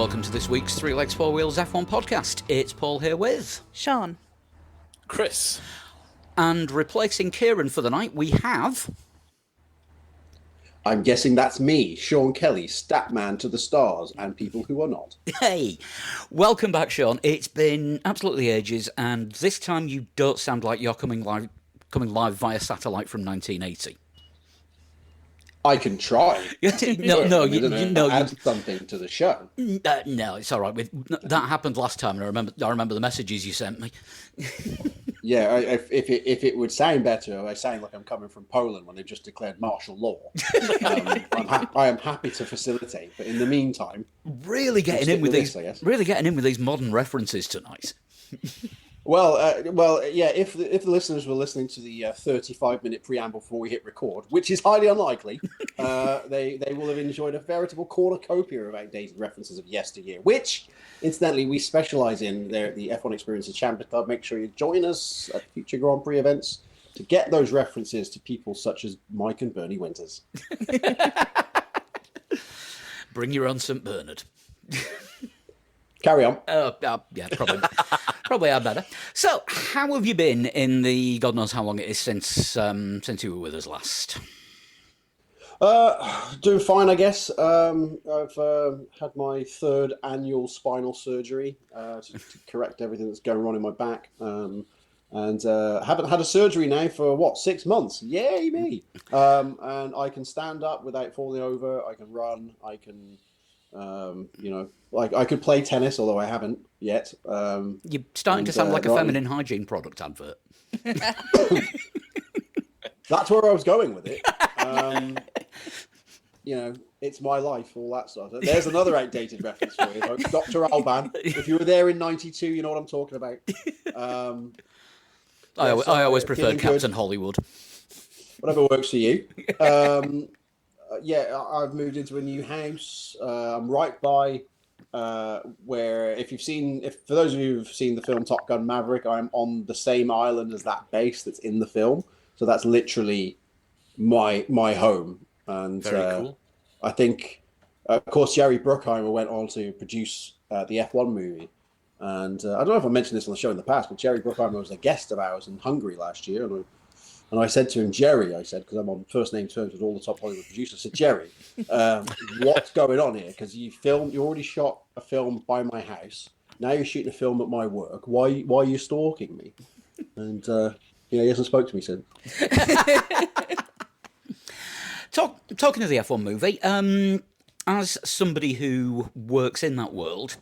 welcome to this week's Three Legs, Four Wheels F1 podcast. It's Paul here with Sean, Chris, and replacing Kieran for the night, we have... I'm guessing that's me, Sean Kelly, Statman to the stars, and people who are not. Hey, welcome back, Sean. It's been absolutely ages, and this time you don't sound like you're coming live via satellite from 1980. I can try. No, add something to the show. No, it's all right. That happened last time, and I remember the messages you sent me. Yeah, if it would sound better, I sound like I'm coming from Poland when they've just declared martial law. I am happy to facilitate, but in the meantime, really getting in with these modern references tonight. Well, yeah. If the listeners were listening to the 35-minute preamble before we hit record, which is highly unlikely, they will have enjoyed a veritable cornucopia of outdated references of yesteryear. Which, incidentally, we specialise in there at the F1 Experiences Champions Club. Make sure you join us at future Grand Prix events to get those references to people such as Mike and Bernie Winters. Bring your own St. Bernard. Carry on. Yeah, probably are better. So, how have you been in the God knows how long it is since you were with us last? Doing fine, I guess. I've had my third annual spinal surgery to correct everything that's going wrong in my back, and haven't had a surgery now for 6 months. Yay me! And I can stand up without falling over. I can run. I can. I could play tennis, although I haven't yet. You're starting to sound like a feminine hygiene product advert. That's where I was going with it. It's my life, all that stuff. There's another outdated reference for you, folks. Dr. Alban. If you were there in '92, you know what I'm talking about. I always preferred Captain Hollywood. Whatever works for you. I've moved into a new house. I'm right by where, for those of you who've seen the film Top Gun Maverick, I'm on the same island as that base that's in the film. So that's literally my home. And very cool. I think, of course, Jerry Bruckheimer went on to produce the F1 movie. And I don't know if I mentioned this on the show in the past, but Jerry Bruckheimer was a guest of ours in Hungary last year. And I said to him, Jerry, because I'm on first name terms with all the top Hollywood producers, I said, Jerry, what's going on here? Because you already shot a film by my house. Now you're shooting a film at my work. Why are you stalking me? And he hasn't spoke to me since. Talking of the F1 movie, as somebody who works in that world,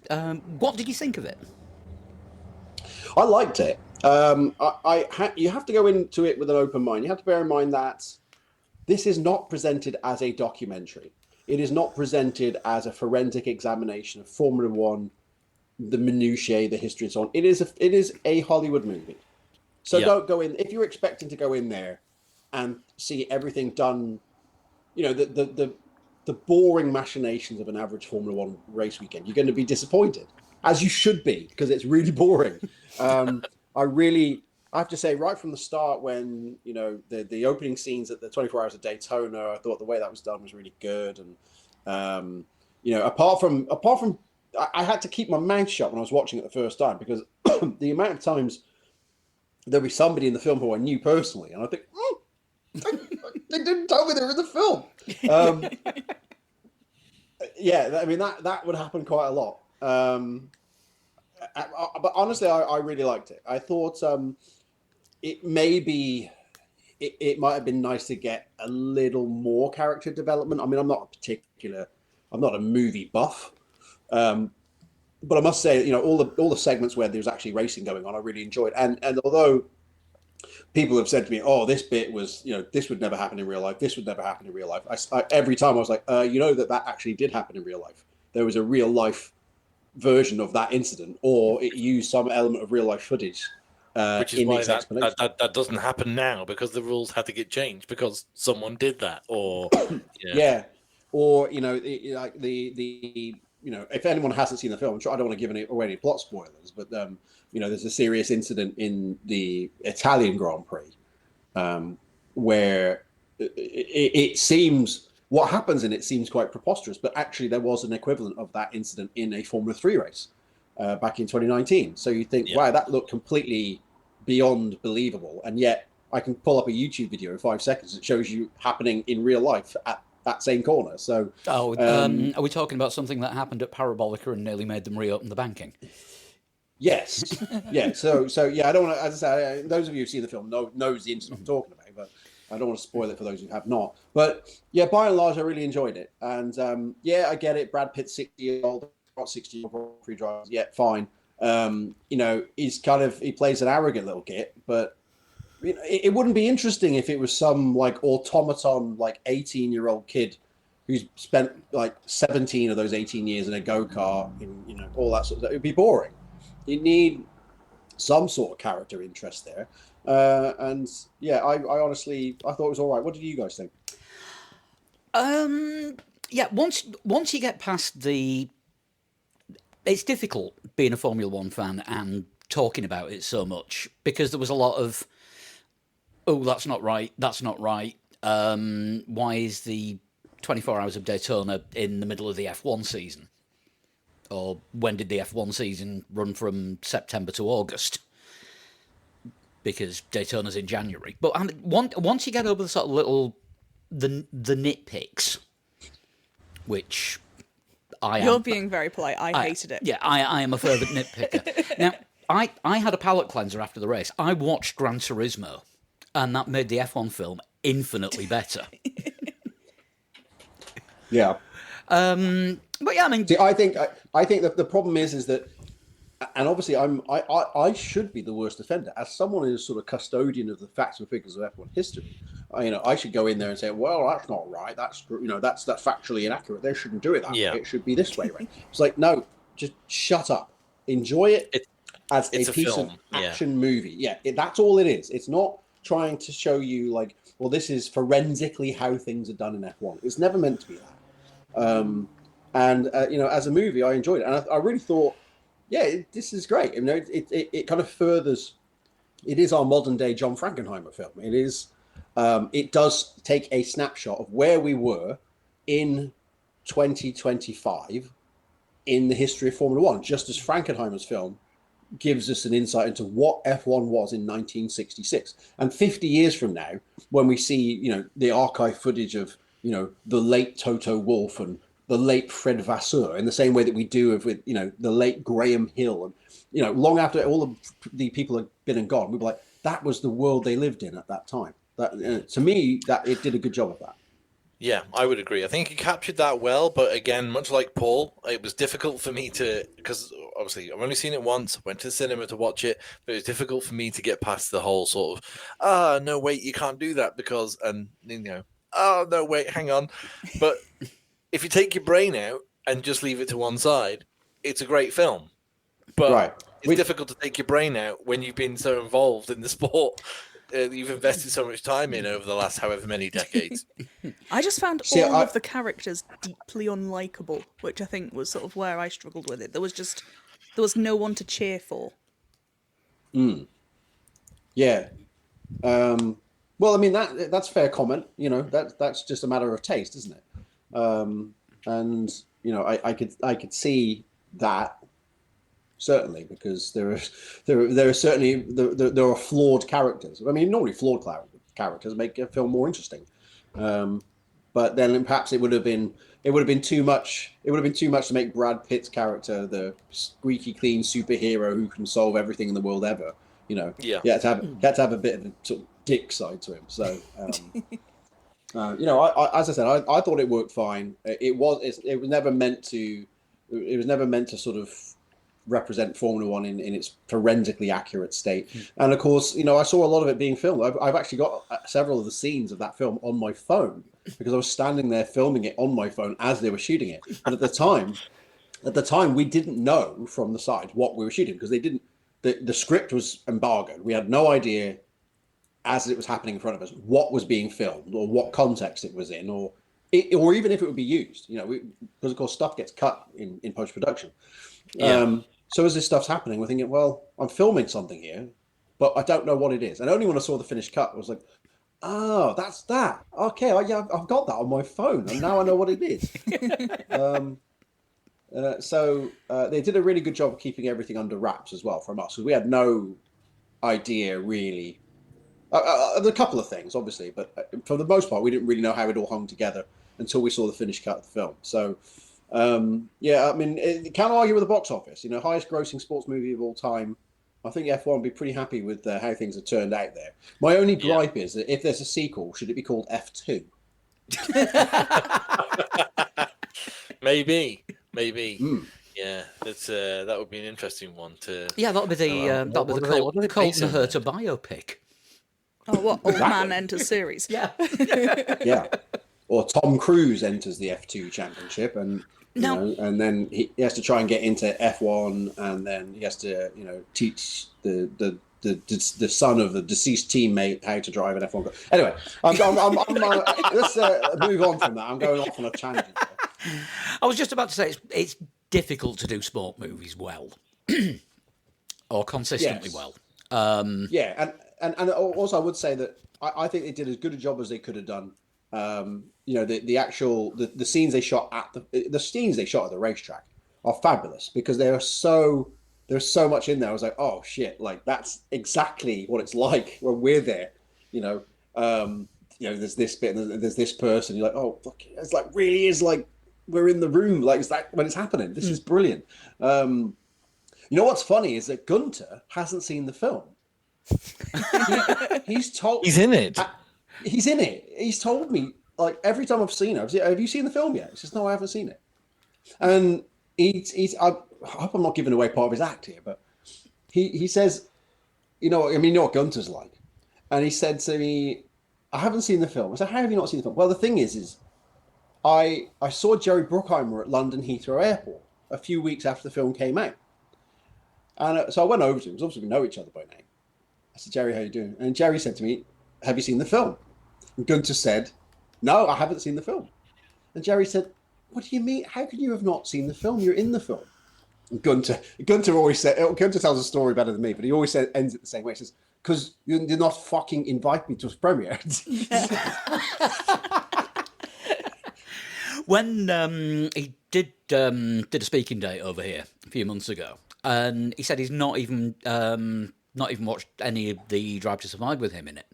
what did you think of it? I liked it. You have to go into it with an open mind. You have to bear in mind that this is not presented as a documentary. It is not presented as a forensic examination of Formula One, the minutiae, the history, and so on. It is a Hollywood movie. So Don't go in if you're expecting to go in there and see everything done. The boring machinations of an average Formula One race weekend. You're going to be disappointed, as you should be, because it's really boring. I have to say, right from the start, when the opening scenes at the 24 Hours of Daytona, I thought the way that was done was really good. And apart from, I had to keep my mouth shut when I was watching it the first time, because the amount of times there'll be somebody in the film who I knew personally, and I think, they didn't tell me they were in the film. That would happen quite a lot. But honestly, I really liked it. I thought it might have been nice to get a little more character development. I mean, I'm not a movie buff, but I must say, all the segments where there's actually racing going on, I really enjoyed. And although people have said to me, "Oh, this bit was, this would never happen in real life. This would never happen in real life," every time I was like, that actually did happen in real life. There was a real life version of that incident, or it used some element of real life footage. Which is why that doesn't happen now, because the rules had to get changed because someone did that, or or if anyone hasn't seen the film, I don't want to give away any plot spoilers, but there's a serious incident in the Italian Grand Prix where it seems what happens in it seems quite preposterous, but actually there was an equivalent of that incident in a Formula 3 race back in 2019. So you think, wow, that looked completely beyond believable. And yet I can pull up a YouTube video in 5 seconds that shows you happening in real life at that same corner. So, are we talking about something that happened at Parabolica and nearly made them reopen the banking? Yes. Yeah. So yeah, I don't want to, as I say, those of you who've seen the film knows the incident I'm talking about, but I don't want to spoil it for those who have not. But yeah, by and large, I really enjoyed it. And yeah, I get it. Brad Pitt's 60-year-old, not 60-year-old free drivers. Yeah, fine. He's he plays an arrogant little git, but it wouldn't be interesting if it was some like automaton, like 18-year-old kid who's spent like 17 of those 18 years in a go-kart, and all that sort of stuff. It would be boring. You need some sort of character interest there. And yeah, I honestly, I thought it was all right. What did you guys think? Yeah, once you get past it's difficult being a Formula One fan and talking about it so much, because there was a lot of, oh, that's not right. Why is the 24 Hours of Daytona in the middle of the F1 season? Or when did the F1 season run from September to August? Because Daytona's in January. But once you get over the sort of the nitpicks, which You're being very polite. I hated it. Yeah, I am a fervent nitpicker. Now, I had a palate cleanser after the race. I watched Gran Turismo, and that made the F1 film infinitely better. Yeah. But yeah, I mean, see, I think that the problem is that, and obviously I should be the worst offender as someone who's sort of custodian of the facts and figures of F1 history. I should go in there and say, well, that's not right. That's that's factually inaccurate. They shouldn't do it that way. It should be this way, right? It's like, no, just shut up. Enjoy it as a piece of action movie. Yeah, that's all it is. It's not trying to show you like, well, this is forensically how things are done in F1. It's never meant to be that. As a movie, I enjoyed it, and I really thought, yeah, this is great. It kind of furthers. It is our modern day John Frankenheimer film. It is. It does take a snapshot of where we were in 2025 in the history of Formula One, just as Frankenheimer's film gives us an insight into what F1 was in 1966. And 50 years from now, when we see, the archive footage of, the late Toto Wolff and the late Fred Vasseur, in the same way that we do with, the late Graham Hill, and, long after all of the people have been and gone, we'll be like, that was the world they lived in at that time. That to me, that it did a good job of that. Yeah, I would agree. I think he captured that well, but again, much like Paul, it was difficult for me because obviously I've only seen it once, went to the cinema to watch it, but it was difficult for me to get past the whole sort of, no, wait, you can't do that because, oh, no, wait, hang on. But if you take your brain out and just leave it to one side, it's a great film. But it's difficult to take your brain out when you've been so involved in the sport. You've invested so much time in over the last however many decades. I just found all of the characters deeply unlikable, which I think was sort of where I struggled with it. There was no one to cheer for. Yeah. Well, I mean that's a fair comment. That's just a matter of taste, isn't it? I could see that. Certainly, because there are certainly there are flawed characters. I mean, normally flawed characters make a film more interesting, but then perhaps it would have been too much. It would have been too much to make Brad Pitt's character the squeaky clean superhero who can solve everything in the world ever. You had to have a bit of a sort of dick side to him. So, as I said, I thought it worked fine. It was never meant to sort of represent Formula One in its forensically accurate state. And of course, I saw a lot of it being filmed. I've actually got several of the scenes of that film on my phone because I was standing there filming it on my phone as they were shooting it. And at the time we didn't know from the side what we were shooting because the script was embargoed. We had no idea as it was happening in front of us what was being filmed or what context it was in or even if it would be used, because of course stuff gets cut in post-production. So as this stuff's happening, we're thinking, well, I'm filming something here, but I don't know what it is. And only when I saw the finished cut, I was like, Oh, that's that. Okay, yeah, I've got that on my phone, and now I know what it is. They did a really good job of keeping everything under wraps as well from us, because we had no idea really. A couple of things, obviously, but for the most part, we didn't really know how it all hung together until we saw the finished cut of the film. So, yeah, I mean, it can't argue with the box office. You know, highest grossing sports movie of all time. I think F1 would be pretty happy with how things have turned out there. My only gripe is that if there's a sequel, should it be called F2? Maybe. Yeah, that would be an interesting one to. Yeah, that would be the Colton Herter biopic. Oh, what Old Man Enters series? Yeah. Yeah. Or Tom Cruise enters the F2 championship, and and then he has to try and get into F1, and then he has to teach the son of the deceased teammate how to drive an F1 car. Anyway, let's move on from that. I'm going off on a tangent. I was just about to say it's difficult to do sport movies well, or consistently well. Yeah, and also I would say that I think they did as good a job as they could have done. The scenes they shot at the scenes they shot at the racetrack are fabulous, because there's so much in there. I was like, oh shit, like that's exactly what it's like when we're there. There's this bit and there's this person. You're like, oh fuck, it's like really is like we're in the room. Like it's like when it's happening. This is brilliant. You know what's funny is that Guenther hasn't seen the film. He's told he's in it. He's in it. He's told me, like, every time I've seen it, have you seen the film yet? He says, no, I haven't seen it. And I hope I'm not giving away part of his act here, but he says, you know what Gunther's like. And he said to me, I haven't seen the film. I said, how have you not seen the film? Well, the thing is I saw Jerry Bruckheimer at London Heathrow Airport a few weeks after the film came out. And so I went over to him, because obviously we know each other by now. I said, Jerry, how you doing? And Jerry said to me, have you seen the film? And Guenther said, no, I haven't seen the film. And Jerry said, what do you mean? How can you have not seen the film? You're in the film. And Guenther always said, Guenther tells a story better than me, but he always ends it the same way. He says, because you did not fucking invite me to his premiere. When he did a speaking date over here a few months ago, and he said he's not even watched any of the Drive to Survive with him in it.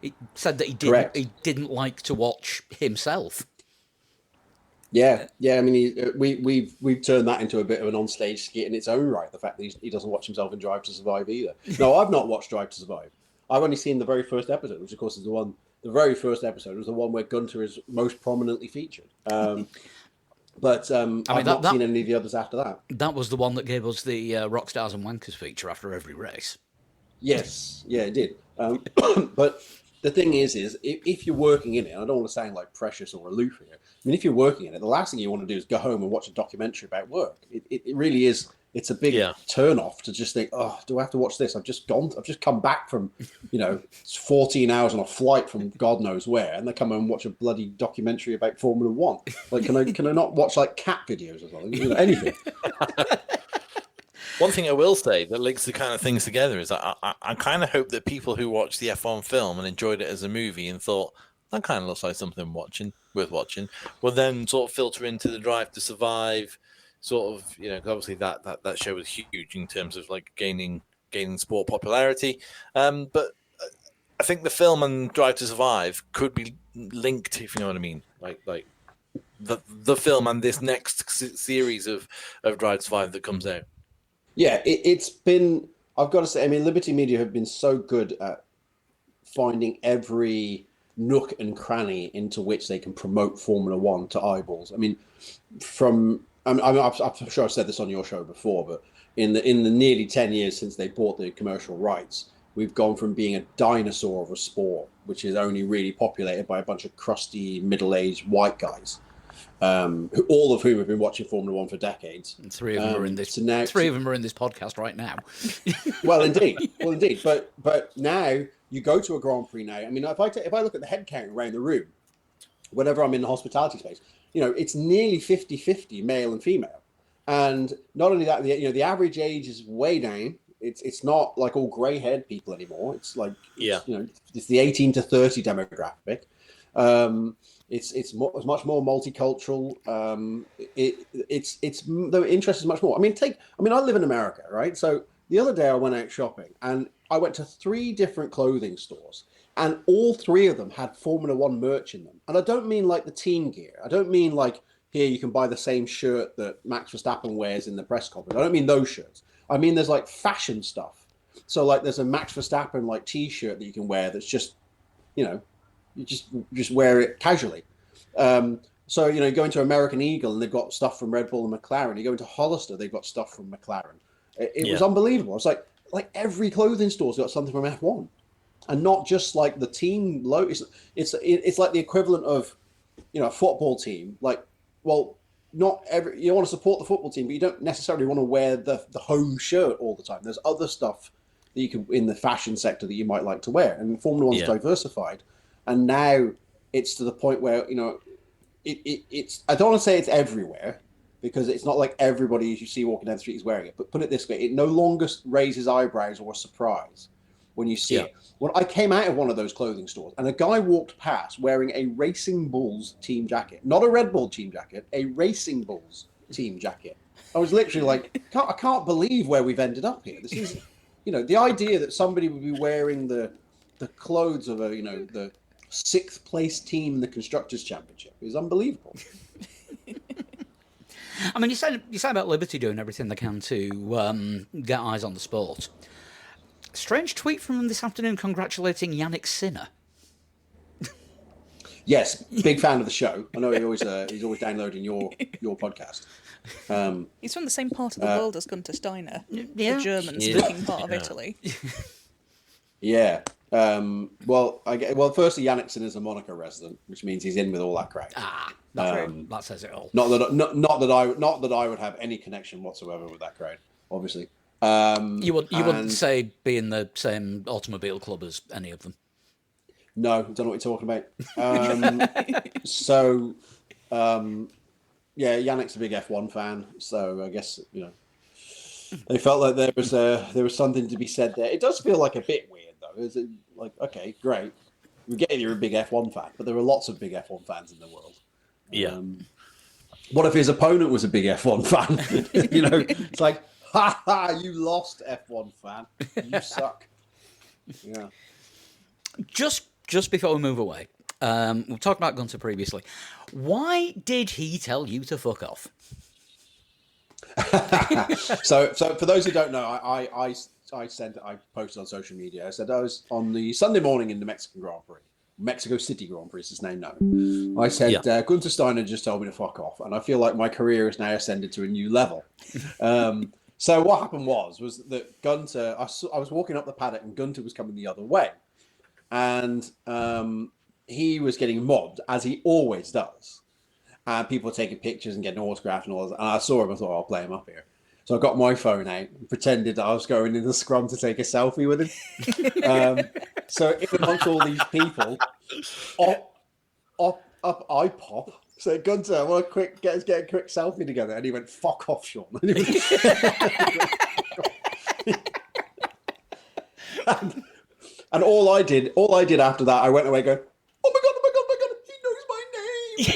He said that he didn't like to watch himself. Yeah. I mean, we've turned that into a bit of an onstage skit in its own right. The fact that he doesn't watch himself in Drive to Survive either. No, I've not watched Drive to Survive. I've only seen the very first episode, which of course is the very first episode was the one where Guenther is most prominently featured. I've not seen any of the others after that. That was the one that gave us the Rockstars and Wankers feature after every race. Yes, yeah, it did. But the thing is if you're working in it, and I don't want to sound like precious or aloof here. I mean, if you're working in it, the last thing you want to do is go home and watch a documentary about work. It really is. It's a big turn off to just think, oh, do I have to watch this? I've just come back from, 14 hours on a flight from God knows where, and they come home and watch a bloody documentary about Formula One. Like, can I not watch like cat videos or something? Anything. One thing I will say that links the kind of things together is I kind of hope that people who watched the F1 film and enjoyed it as a movie and thought, that kind of looks like something worth watching, will then sort of filter into the Drive to Survive, sort of, obviously that show was huge in terms of like gaining sport popularity. But I think the film and Drive to Survive could be linked, if you know what I mean. Like the film and this next series of Drive to Survive that comes out. Yeah, it's been, I've got to say, I mean, Liberty Media have been so good at finding every nook and cranny into which they can promote Formula One to eyeballs. I mean, I'm sure I've said this on your show before, but in the nearly 10 years since they bought the commercial rights, we've gone from being a dinosaur of a sport, which is only really populated by a bunch of crusty, middle-aged white guys, all of whom have been watching Formula One for decades. And three of them are in this. Three of them are in this podcast right now. Well, indeed. But now you go to a Grand Prix now. I mean, if I look at the head count around the room, whenever I'm in the hospitality space, it's nearly 50-50 male and female. And not only that, the average age is way down. it's not like all grey-haired people anymore. It's like Yeah. it's the 18 to 30 demographic. It's much more multicultural. The interest is much more. I live in America, right? So the other day I went out shopping and I went to 3 different clothing stores, and all 3 of them had Formula One merch in them. And I don't mean like the team gear. I don't mean like here you can buy the same shirt that Max Verstappen wears in the press conference. I don't mean those shirts. I mean there's like fashion stuff. So like there's a Max Verstappen like T-shirt that you can wear that's just, you just wear it casually. So you go into American Eagle and they've got stuff from Red Bull and McLaren. You go into Hollister, they've got stuff from McLaren. It was unbelievable. It's like every clothing store's got something from F1, and not just like the team logo. It's like the equivalent of a football team. Like, well, not every you want to support the football team, but you don't necessarily want to wear the home shirt all the time. There's other stuff that you can in the fashion sector that you might like to wear, and Formula One's diversified, and now it's to the point where it's I don't want to say it's everywhere, because it's not like everybody you see walking down the street is wearing it. But put it this way, it no longer raises eyebrows or surprise when you see it. When I came out of one of those clothing stores and a guy walked past wearing a Racing Bulls team jacket, not a Red Bull team jacket, a Racing Bulls team jacket. I was literally like, I can't believe where we've ended up here. This is, the idea that somebody would be wearing the clothes of the 6th place team in the Constructors' Championship is unbelievable. I mean, you say about Liberty doing everything they can to get eyes on the sport. Strange tweet from them this afternoon congratulating Yannick Sinner. Yes, big fan of the show. I know he's always downloading your podcast. He's from the same part of the world as Guenther Steiner, the German-speaking part of Italy. Yeah. Well, firstly, Yannick Sinner is a Monaco resident, which means he's in with all that crowd. That says it all. Not that I would have any connection whatsoever with that crowd, obviously. You wouldn't say be in the same automobile club as any of them. No, don't know what you're talking about. Yannick's a big F1 fan, so I guess they felt like there was something to be said there. It does feel like a bit weird though. Is it like, okay, great, we get you're a big F1 fan, but there are lots of big F1 fans in the world. What if his opponent was a big F1 fan? It's like, ha ha, you lost, F1 fan. You suck. Yeah. Just before we move away, we've talked about Guenther previously. Why did he tell you to fuck off? So for those who don't know, I posted on social media. I said I was on the Sunday morning in the Mexican Grand Prix. Mexico City Grand Prix is his name now. I said, Guenther Steiner just told me to fuck off, and I feel like my career has now ascended to a new level. So what happened was that Guenther, I was walking up the paddock and Guenther was coming the other way. And he was getting mobbed, as he always does. And people were taking pictures and getting autographs and all that. And I saw him, I thought, I'll play him up here. So I got my phone out and pretended that I was going in the scrum to take a selfie with him. So in amongst all these people, up I pop. So Guenther, I want to get a quick selfie together. And he went, fuck off, Sean. And all I did after that, I went away going, oh my God, he knows my name.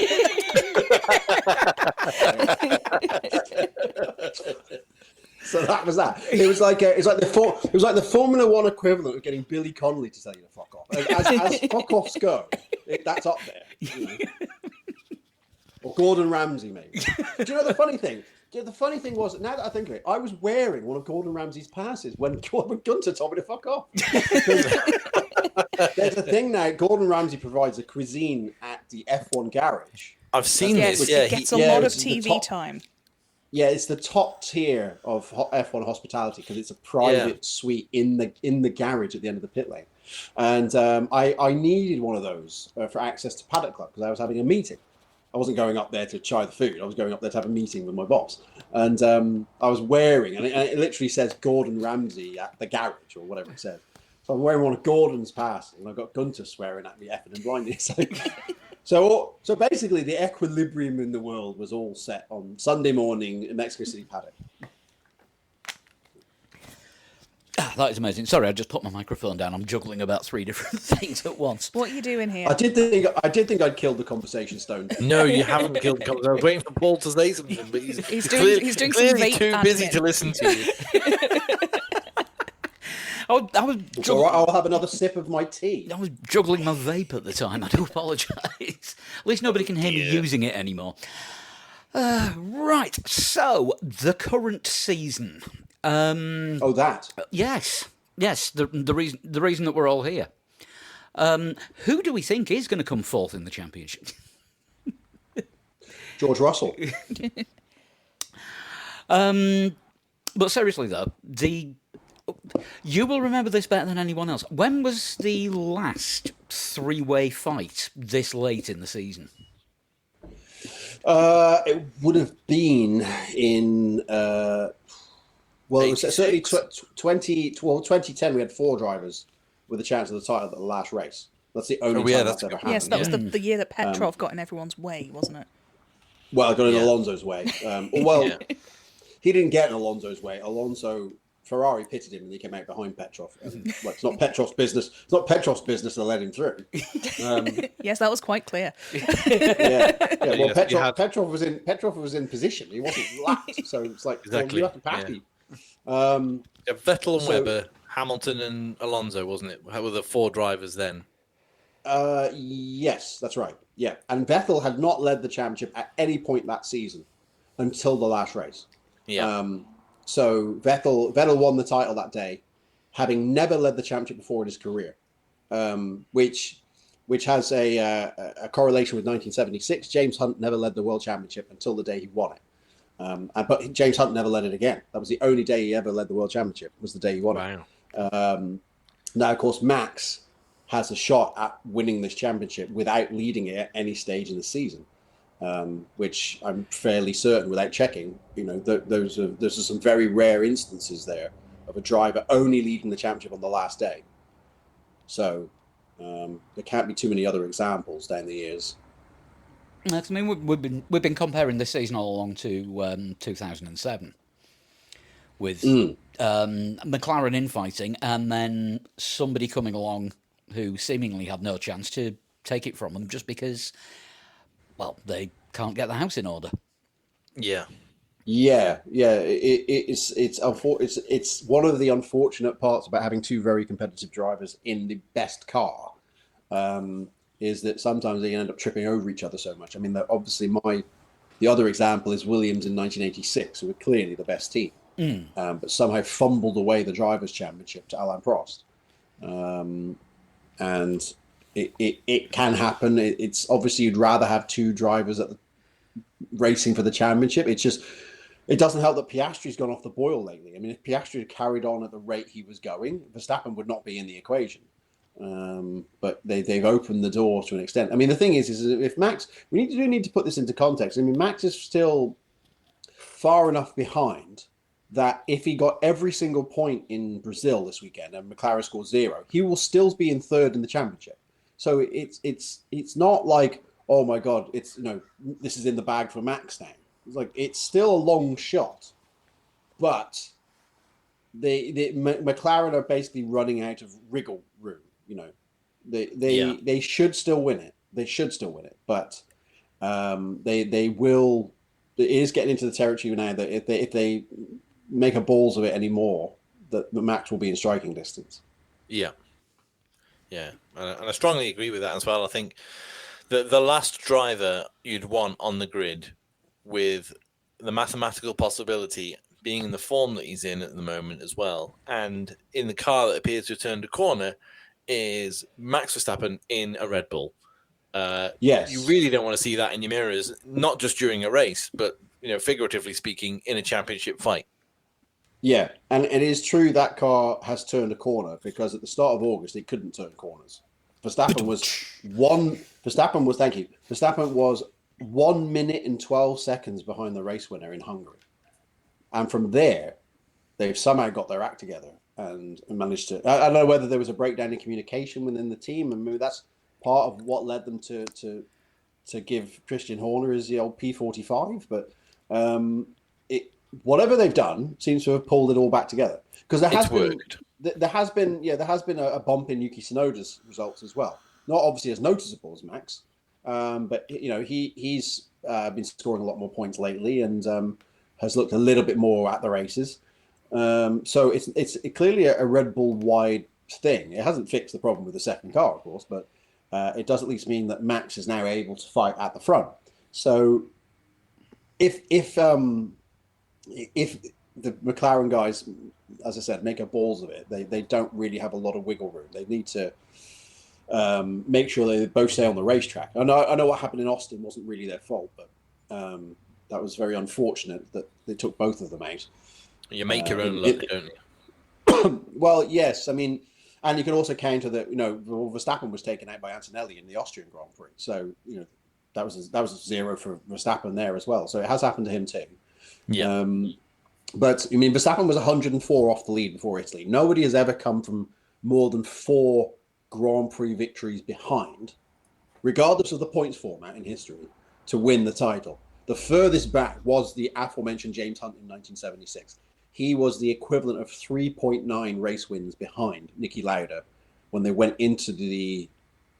So that was that. It was like the Formula One equivalent of getting Billy Connolly to tell you to fuck off. As fuck offs go, that's up there. Or Gordon Ramsay, maybe. Do you know the funny thing? The funny thing was, now that I think of it, I was wearing one of Gordon Ramsay's passes when Guenther told me to fuck off. There's a thing now, Gordon Ramsay provides a cuisine at the F1 garage. I've seen this. He gets a lot of TV time. Yeah, it's the top tier of F1 hospitality because it's a private suite in the garage at the end of the pit lane. And I needed one of those for access to Paddock Club because I was having a meeting. I wasn't going up there to try the food. I was going up there to have a meeting with my boss. And I was wearing, and it literally says Gordon Ramsay at the garage or whatever it says. So I'm wearing one of Gordon's passes, and I've got Guenther swearing at me effing and blindly. So basically, the equilibrium in the world was all set on Sunday morning in Mexico City paddock. That is amazing. Sorry, I just put my microphone down. I'm juggling about 3 different things at once. What are you doing here? I did think I'd killed the conversation, Stone. No, you haven't killed the conversation. I was waiting for Paul to say something, but he's doing some clearly vape too busy admin. to listen to you. I was It's all right, I'll have another sip of my tea. I was juggling my vape at the time. I do apologise. At least nobody can hear me using it anymore. Right, so the current season. That. Yes, the reason that we're all here. Who do we think is going to come fourth in the championship? George Russell. But seriously though, you will remember this better than anyone else. When was the last 3-way fight this late in the season? It would have been in it was certainly 2010. We had 4 drivers with a chance of the title at the last race. That's the only time that's ever happened. Yes, that was the year that Petrov got in everyone's way, wasn't it? Well, it got in Alonso's way. He didn't get in Alonso's way. Ferrari pitted him and he came out behind Petrov. It's not Petrov's business. It's not Petrov's business to let him through. Yes, that was quite clear. Well, Petrov was in position. He wasn't lapped, so it's like you have to pass me. Vettel and Webber, Hamilton and Alonso, wasn't it? How were the 4 drivers then? Yes, that's right. Yeah, and Vettel had not led the championship at any point that season until the last race. Yeah. So Vettel won the title that day, having never led the championship before in his career, which has a correlation with 1976. James Hunt never led the World Championship until the day he won it. But James Hunt never led it again. That was the only day he ever led the World Championship, was the day he won it. Now, of course, Max has a shot at winning this championship without leading it at any stage in the season. Which I'm fairly certain, without checking, those are some very rare instances there of a driver only leading the championship on the last day. So there can't be too many other examples down the years. I mean, we've been comparing this season all along to 2007 with McLaren infighting, and then somebody coming along who seemingly had no chance to take it from them just because. Well, they can't get the house in order. Yeah. It's one of the unfortunate parts about having 2 very competitive drivers in the best car, is that sometimes they end up tripping over each other so much. I mean, obviously the other example is Williams in 1986, who were clearly the best team, but somehow fumbled away the drivers' championship to Alain Prost, and. It can happen. It's obviously you'd rather have 2 drivers racing for the championship. It's just it doesn't help that Piastri's gone off the boil lately. I mean, if Piastri had carried on at the rate he was going, Verstappen would not be in the equation. But they've opened the door to an extent. I mean, the thing is if Max, we need to put this into context. I mean, Max is still far enough behind that if he got every single point in Brazil this weekend and McLaren scored 0, he will still be in 3rd in the championship. So it's not like, oh my God, this is in the bag for Max now. It's like it's still a long shot, but the McLaren are basically running out of wriggle room. They should still win it. They should still win it, but they will. It is getting into the territory now that if they make a balls of it anymore, that Max will be in striking distance. Yeah. Yeah, and I strongly agree with that as well. I think the last driver you'd want on the grid with the mathematical possibility being in the form that he's in at the moment as well, and in the car that appears to have turned a corner, is Max Verstappen in a Red Bull. Yes. You really don't want to see that in your mirrors, not just during a race, but figuratively speaking, in a championship fight. Yeah, and it is true that car has turned a corner, because at the start of August it couldn't turn corners. Verstappen was 1 minute and 12 seconds behind the race winner in Hungary, and from there they've somehow got their act together and managed to. I don't know whether there was a breakdown in communication within the team, and maybe that's part of what led them to give Christian Horner his the old P45, but whatever they've done seems to have pulled it all back together, because there has been there has been a bump in Yuki Tsunoda's results as well. Not obviously as noticeable as Max, but he's been scoring a lot more points lately and has looked a little bit more at the races. So it's clearly a Red Bull wide thing. It hasn't fixed the problem with the second car, of course, but it does at least mean that Max is now able to fight at the front. So if the McLaren guys, as I said, make a balls of it, they don't really have a lot of wiggle room. They need to make sure they both stay on the racetrack. I know what happened in Austin wasn't really their fault, but that was very unfortunate that they took both of them out. You make your own luck, don't you? Well, yes. I mean, and you can also counter that, Verstappen was taken out by Antonelli in the Austrian Grand Prix. So, that was a zero for Verstappen there as well. So it has happened to him too. Yeah. But, I mean, Verstappen was 104 off the lead before Italy. Nobody has ever come from more than 4 Grand Prix victories behind, regardless of the points format in history, to win the title. The furthest back was the aforementioned James Hunt in 1976. He was the equivalent of 3.9 race wins behind Niki Lauda when they went into the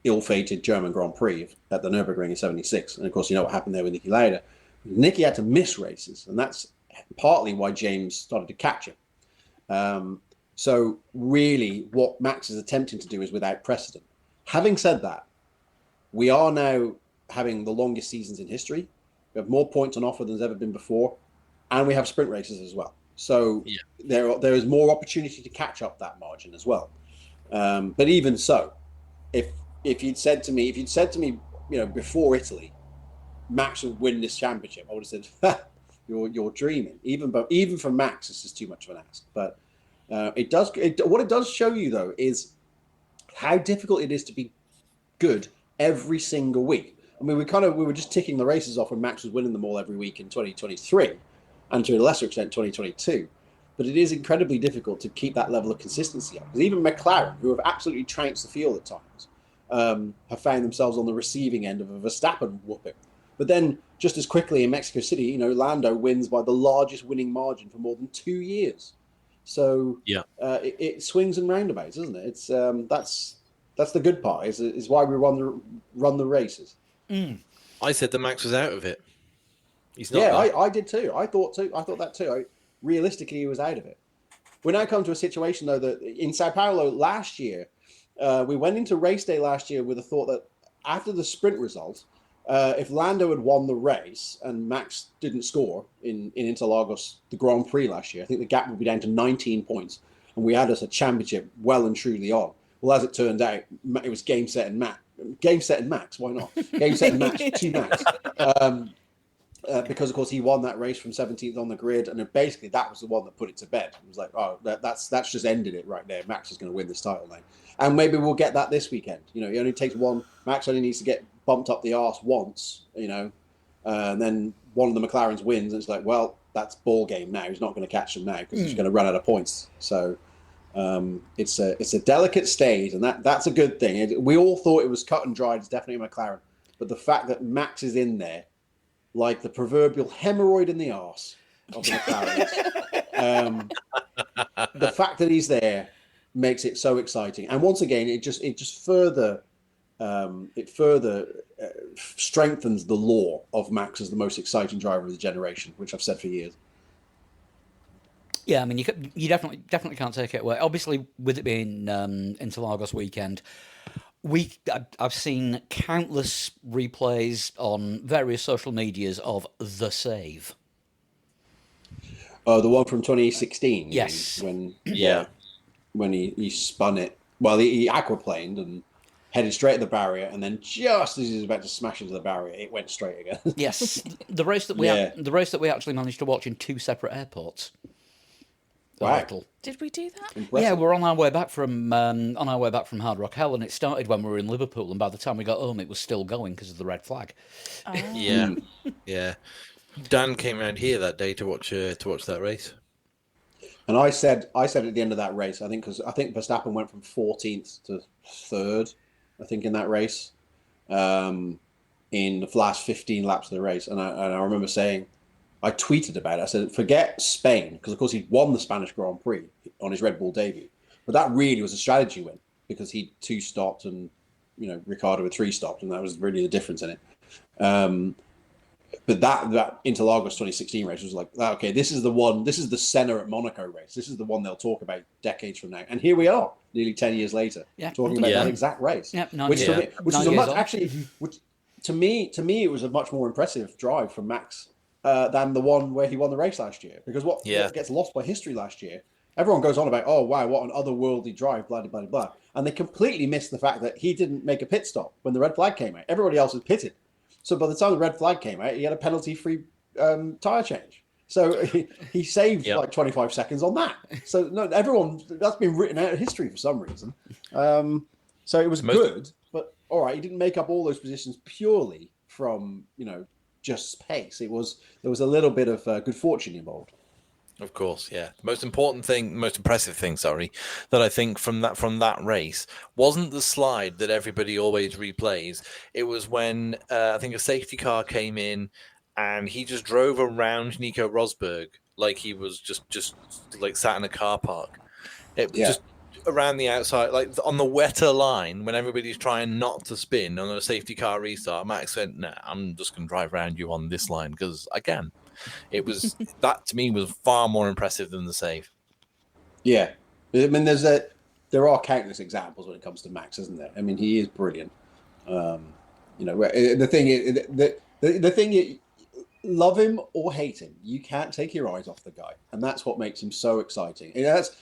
ill-fated German Grand Prix at the Nürburgring in 76. And of course, you know what happened there with Niki Lauda. Niki had to miss races, and that's partly why James started to catch him. So really, what Max is attempting to do is without precedent. Having said that, we are now having the longest seasons in history. We have more points on offer than there's ever been before, and we have sprint races as well. So there is more opportunity to catch up that margin as well. But even so, if you'd said to me, before Italy, Max would win this championship, I would have said, you're dreaming. Even for Max, this is too much of an ask. But what it does show you though is how difficult it is to be good every single week. I mean, we were just ticking the races off when Max was winning them all every week in 2023, and to a lesser extent 2022. But it is incredibly difficult to keep that level of consistency up. Because even McLaren, who have absolutely trounced the field at times, have found themselves on the receiving end of a Verstappen whooping. But then, just as quickly in Mexico City, Lando wins by the largest winning margin for more than 2 years. So it swings and roundabouts, isn't it? It's that's the good part. Is why we run the races. I said that Max was out of it. He's not. Yeah, I did too. I thought that too. Realistically, he was out of it. We now come to a situation though that in Sao Paulo last year, we went into race day last year with a thought that after the sprint result, if Lando had won the race and Max didn't score in Interlagos, the Grand Prix last year, I think the gap would be down to 19 points, and we had us a championship well and truly on. Well, as it turned out, it was game, set, and match. Game, set, and Max. Why not? Game, set, and match to Max. Because, of course, he won that race from 17th on the grid, and basically that was the one that put it to bed. It was like, oh, that's just ended it right there. Max is going to win this title now. And maybe we'll get that this weekend. He only takes one. Max only needs to get bumped up the arse once, and then one of the McLarens wins, and it's like, well, that's ball game now. He's not going to catch them now because he's going to run out of points. So it's a delicate stage, and that's a good thing. We all thought it was cut and dried. It's definitely a McLaren, but the fact that Max is in there, like the proverbial hemorrhoid in the arse of the McLarens, the fact that he's there makes it so exciting. And once again, it just further strengthens the lore of Max as the most exciting driver of the generation, which I've said for years. Yeah, I mean, you definitely can't take it away. Obviously, with it being Interlagos weekend, I've seen countless replays on various social medias of the save. Oh, the one from 2016. Yes. When he spun it. Well, he aquaplaned and headed straight at the barrier, and then just as he was about to smash into the barrier, it went straight again. Yes, the race that we actually managed to watch in 2 separate airports. Wow. Did we do that? Impressive. Yeah, we're on our way back from Hard Rock Hell, and it started when we were in Liverpool, and by the time we got home, it was still going because of the red flag. Oh. Yeah. Dan came around here that day to watch that race. And I said at the end of that race, I think Verstappen went from 14th to 3rd, I think, in that race, in the last 15 laps of the race, and I remember saying, I tweeted about it. I said, forget Spain, because of course he'd won the Spanish Grand Prix on his Red Bull debut. But that really was a strategy win because he 2 stopped and Ricciardo had 3 stopped, and that was really the difference in it. But that Interlagos 2016 race was like, okay, this is the one. This is the Senna at Monaco race. This is the one they'll talk about decades from now. And here we are, nearly 10 years later, talking about that exact race. Yeah, which is a much actually, which to me it was a much more impressive drive from Max than the one where he won the race last year. Because what gets lost by history last year, everyone goes on about, oh wow, what an otherworldly drive, blah blah blah blah, and they completely missed the fact that he didn't make a pit stop when the red flag came out. Everybody else was pitted. So by the time the red flag came out, he had a penalty-free tyre change. So he saved like 25 seconds on that. So no, that's been written out of history for some reason. So it was good, but all right, he didn't make up all those positions purely from just pace. There was a little bit of good fortune involved. Of course, yeah. The most impressive thing, that I think from that race wasn't the slide that everybody always replays. It was when I think a safety car came in and he just drove around Nico Rosberg like he was just like sat in a car park. Just around the outside, like on the wetter line when everybody's trying not to spin on a safety car restart. Max went, "Nah, I'm just going to drive around you on this line because I can." It was that to me was far more impressive than the save. Yeah, I mean, there are countless examples when it comes to Max, isn't there? I mean, he is brilliant. The thing is, love him or hate him, you can't take your eyes off the guy, and that's what makes him so exciting. And that's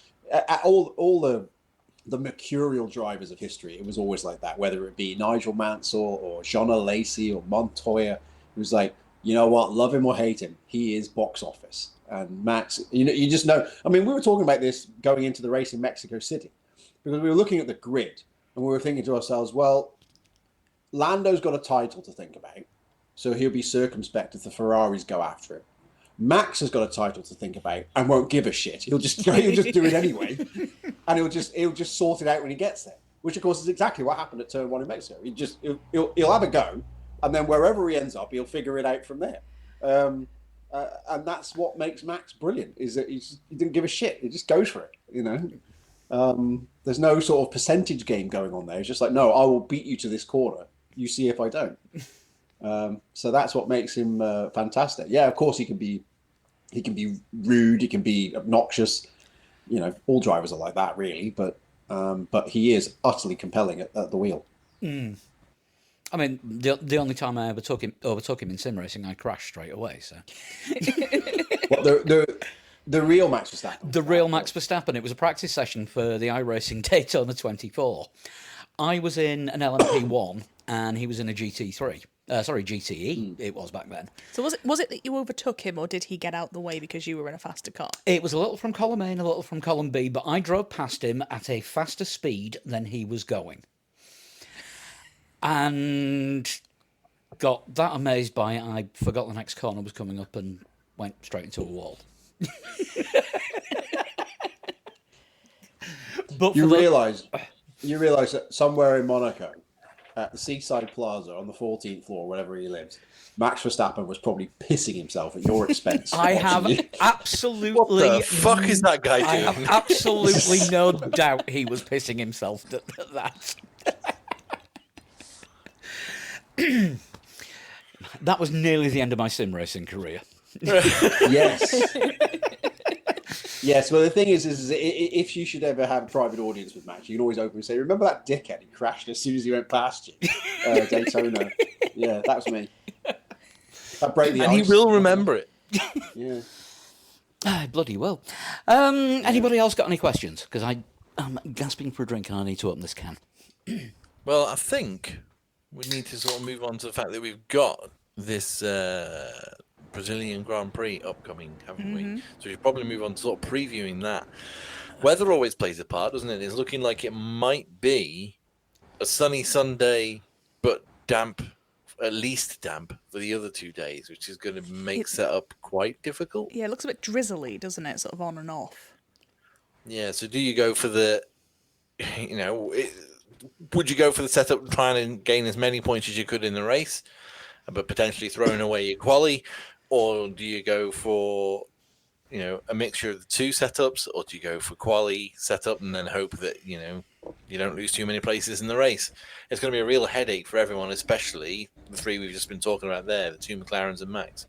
all the mercurial drivers of history. It was always like that, whether it be Nigel Mansell or Shauna Lacey or Montoya. It was like, you know what, love him or hate him, he is box office. And Max, you just know. I mean, we were talking about this going into the race in Mexico City because we were looking at the grid and we were thinking to ourselves, well, Lando's got a title to think about, so he'll be circumspect if the Ferraris go after him. Max has got a title to think about and won't give a shit. He'll just do it anyway, and he'll just sort it out when he gets there. Which, of course, is exactly what happened at Turn 1 in Mexico. He'll have a go. And then wherever he ends up, he'll figure it out from there. And that's what makes Max brilliant, is that he didn't give a shit. He just goes for it, There's no sort of percentage game going on there. It's just like, no, I will beat you to this corner. You see if I don't. So that's what makes him fantastic. Yeah, of course he can be rude. He can be obnoxious. All drivers are like that, really. But he is utterly compelling at the wheel. Mm. I mean, the only time I overtook him in sim racing, I crashed straight away. So, what the real Max Verstappen? The real Max Verstappen. It was a practice session for the iRacing Daytona 24. I was in an LMP1 and he was in a GT3. GTE. It was back then. So was it that you overtook him, or did he get out the way because you were in a faster car? It was a little from column A and a little from column B, but I drove past him at a faster speed than he was going. And got that amazed by it, I forgot the next corner was coming up and went straight into a wall. But you realise that somewhere in Monaco, at the Seaside Plaza on the 14th floor, wherever he lives, Max Verstappen was probably pissing himself at your expense. I have absolutely... What the fuck is that guy doing? I have absolutely no doubt he was pissing himself at that. That was nearly the end of my sim racing career. Yes. Yes, well, the thing is if you should ever have a private audience with Max, you can always open and say, remember that dickhead who crashed as soon as he went past you? Daytona. Yeah, that was me. That broke the ice. And he will remember it. Yeah. I bloody will. Anybody else got any questions? Because I'm gasping for a drink and I need to open this can. Well, I think we need to sort of move on to the fact that we've got this Brazilian Grand Prix upcoming, haven't we? So we should probably move on to sort of previewing that. Weather always plays a part, doesn't it? It's looking like it might be a sunny Sunday, but damp, at least damp, for the other 2 days, which is going to make setup quite difficult. Yeah, it looks a bit drizzly, doesn't it? Sort of on and off. Yeah, so do you go for the, would you go for the setup trying to gain as many points as you could in the race, but potentially throwing away your quali? Or do you go for, a mixture of the two setups, or do you go for quali setup and then hope that you don't lose too many places in the race? It's going to be a real headache for everyone, especially the three we've just been talking about there, the two McLarens and Max.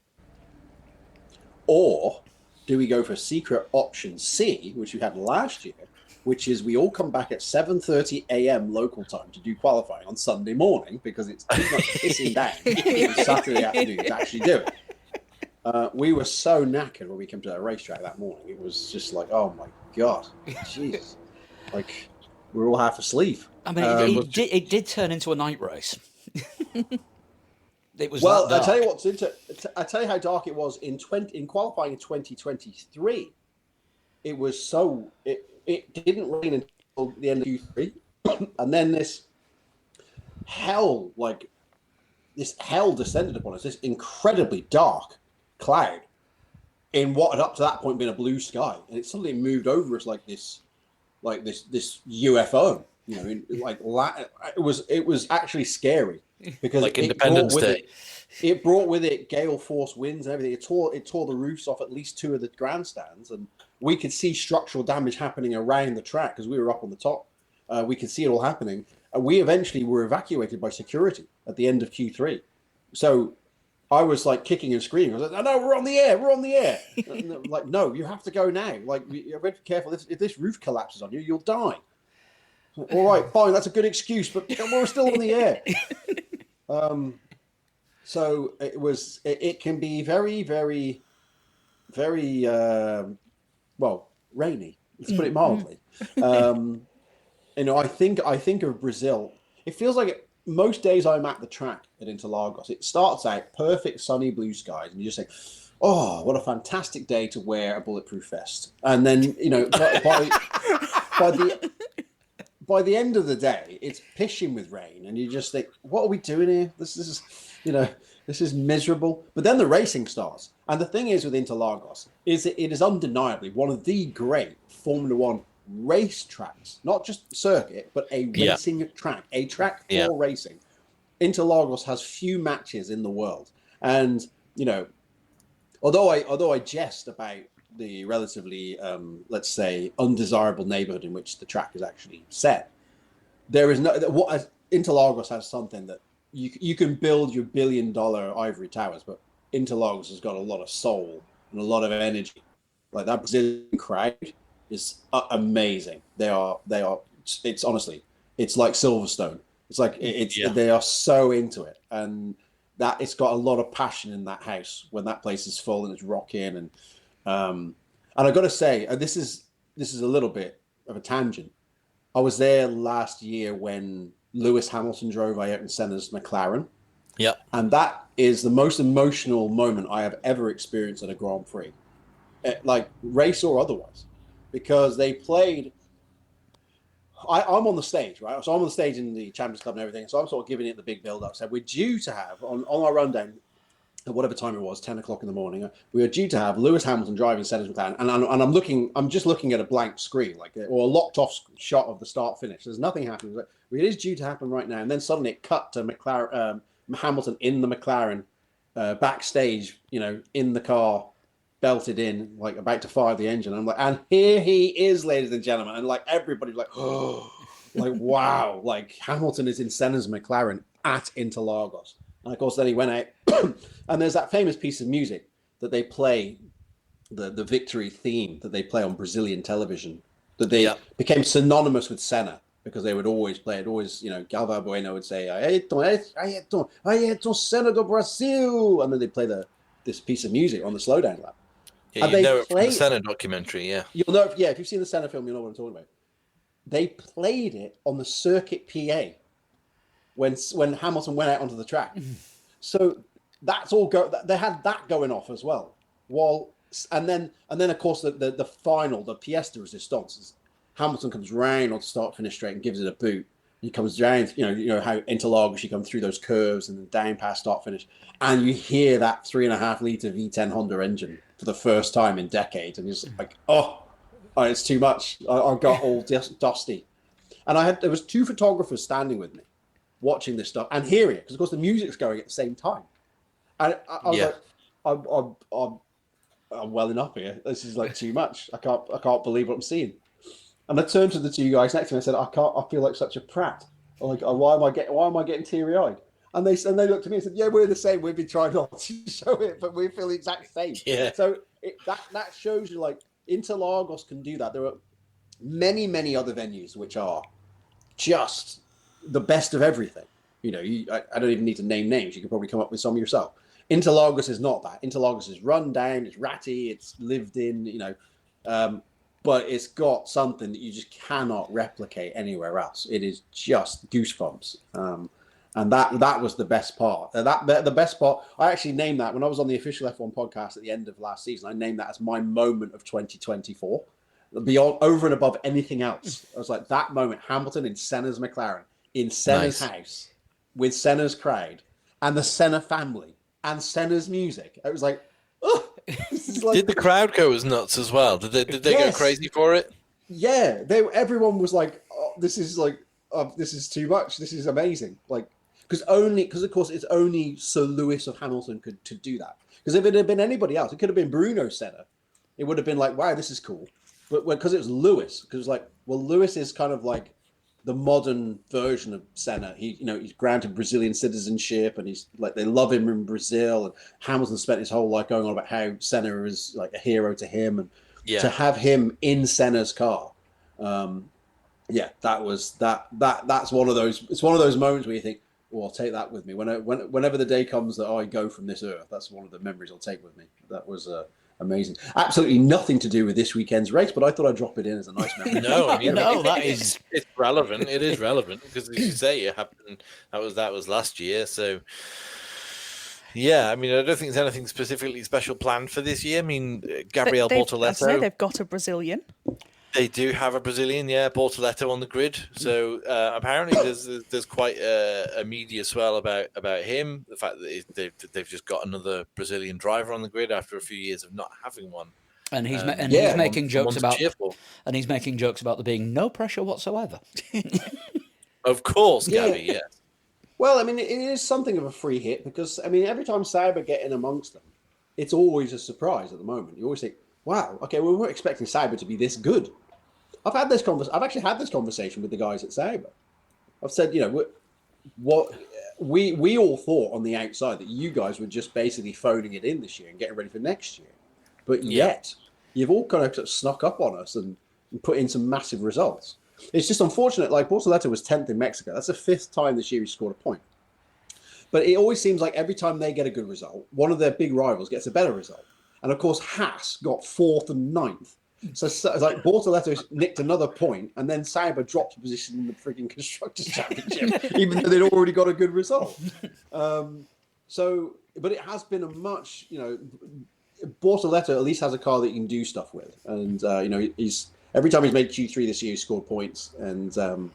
Or do we go for secret option C, which we had last year, which is we all come back at 7:30 a.m. local time to do qualifying on Sunday morning because it's too much pissing down on Saturday afternoon to actually do it. We were so knackered when we came to that racetrack that morning. It was just like, oh my God, jeez. Like, we were all half asleep. I mean, it did turn into a night race. It was well. that dark. I tell you how dark it was in qualifying in 2023. It was so it didn't rain until the end of Q3, and then this hell descended upon us. This incredibly dark cloud in what had up to that point been a blue sky, and it suddenly moved over us like this UFO. It was actually scary because like Independence Day. It brought with it gale force winds and everything. It tore the roofs off at least two of the grandstands, and we could see structural damage happening around the track because we were up on the top. We could see it all happening, and we eventually were evacuated by security at the end of Q3. So I was like kicking and screaming. I was like, "No, we're on the air! We're on the air!" And they were like, "No, you have to go now. Like, you better be careful. If this roof collapses on you, you'll die." All right, fine. That's a good excuse, but we're still on the air. So it was. It can be very, very, very rainy. Let's put it mildly. I think of Brazil. It feels like most days I'm at the track at Interlagos. It starts out perfect sunny blue skies, and you just say, "Oh, what a fantastic day to wear a bulletproof vest." And then by the end of the day, it's pissing with rain, and you just think, "What are we doing here? This is miserable." But then the racing starts, and the thing is with Interlagos is that it is undeniably one of the great Formula One race tracks, not just circuit, but a racing track, a track for racing. Interlagos has few matches in the world, and although I jest about the relatively, let's say, undesirable neighborhood in which the track is actually set, there is Interlagos has something that you can build your $1 billion ivory towers, but Interlagos has got a lot of soul and a lot of energy. Like that Brazilian crowd is amazing. They are. It's honestly, it's like Silverstone. It's like they are so into it, and that it's got a lot of passion in that house when that place is full and it's rocking. And I got to say, this is a little bit of a tangent. I was there last year when Lewis Hamilton drove Ayrton Senna's McLaren. Yeah, and that is the most emotional moment I have ever experienced at a Grand Prix, like race or otherwise. Because they played, I'm on the stage, right? So I'm on the stage in the Champions Club and everything. So I'm sort of giving it the big build-up. So we're due to have, on our rundown, at whatever time it was, 10 o'clock in the morning, we were due to have Lewis Hamilton driving Senna's McLaren. And I'm just looking at a blank screen, or a locked-off shot of the start-finish. There's nothing happening. It is due to happen right now. And then suddenly it cut to Hamilton in the McLaren, backstage, in the car, belted in, like about to fire the engine. I'm like, and here he is, ladies and gentlemen, and like everybody's like, oh, like wow, like Hamilton is in Senna's McLaren at Interlagos. And of course, then he went out, and there's that famous piece of music that they play, the victory theme that they play on Brazilian television, that they became synonymous with Senna because they would always play it. Always, Galvão Bueno would say, Ayrton Senna do Brasil, and then they play this piece of music on the slowdown lap. Yeah, you know it from the Senna documentary, yeah. You'll know, if you've seen the Senna film, you'll know what I'm talking about. They played it on the circuit PA when Hamilton went out onto the track. So that's all they had that going off as well. And then of course the final, the pièce de résistance is Hamilton comes round on start-finish straight and gives it a boot. He comes down, how Interlagos, you come through those curves and then down past start-finish, and you hear that 3.5 litre V10 Honda engine for the first time in decades, and you're just like, oh, it's too much. I got all dusty. And there was 2 photographers standing with me, watching this stuff and hearing it, because of course the music's going at the same time. And I was like, I'm welling up here. This is like too much. I can't believe what I'm seeing. And I turned to the two guys next to me and I said, I feel like such a prat. Like, why am I getting teary eyed? And they looked at me and said, yeah, we're the same. We've been trying not to show it, but we feel the exact same. Yeah. So that shows you, like, Interlagos can do that. There are many, many other venues which are just the best of everything. You know, I don't even need to name names. You can probably come up with some yourself. Interlagos is not that. Interlagos is run down, it's ratty, it's lived in, you know, but it's got something that you just cannot replicate anywhere else. It is just goosebumps. And that was the best part. The best part, I actually named that when I was on the official F1 podcast at the end of last season. I named that as my moment of 2024. Beyond, over and above anything else. I was like, that moment, Hamilton in Senna's McLaren, in Senna's house, with Senna's crowd, and the Senna family, and Senna's music. It was like, oh, this is like... Did the crowd go as nuts as well? Did they go crazy for it? Yeah, everyone was like, oh, this is too much. This is amazing. Like, because of course it's only Sir Lewis of Hamilton could do that. Because if it had been anybody else, it could have been Bruno Senna. It would have been like, wow, this is cool. But because it was Lewis, because it was like, well, Lewis is kind of like the modern version of Senna. He's granted Brazilian citizenship, and he's like, they love him in Brazil. And Hamilton spent his whole life going on about how Senna is like a hero to him, and to have him in Senna's car, that's one of those. It's one of those moments where you think, "Oh, I'll take that with me." Whenever the day comes that I go from this earth, that's one of the memories I'll take with me. That was amazing. Absolutely nothing to do with this weekend's race, but I thought I'd drop it in as a nice memory. No, I mean, it's relevant. It is relevant because, as you say, it happened. That was last year. So, yeah, I mean, I don't think there's anything specifically special planned for this year. I mean, Gabriel Bortoleto. They've got a Brazilian. They do have a Brazilian, Bortoleto on the grid. So apparently, there's quite a media swell about him. The fact that they've just got another Brazilian driver on the grid after a few years of not having one. And he's making jokes about there being no pressure whatsoever. Of course, Gabby. Yeah. Well, I mean, it is something of a free hit because, I mean, every time Sauber get in amongst them, it's always a surprise at the moment. You always think, wow, okay, well, we weren't expecting Sauber to be this good. I've actually had this conversation with the guys at Sauber. I've said, you know, what we all thought on the outside that you guys were just basically phoning it in this year and getting ready for next year. But yet, you've all kind of snuck up on us and put in some massive results. It's just unfortunate, like Bortoleto was 10th in Mexico. That's the 5th time this year he scored a point. But it always seems like every time they get a good result, one of their big rivals gets a better result. And of course, Haas got 4th and 9th. So it's like Bortoleto nicked another point, and then Sauber dropped a position in the freaking Constructors' Championship, even though they'd already got a good result. But it has been a much, you know, Bortoleto at least has a car that you can do stuff with. And, you know, every time he's made Q3 this year, he's scored points. And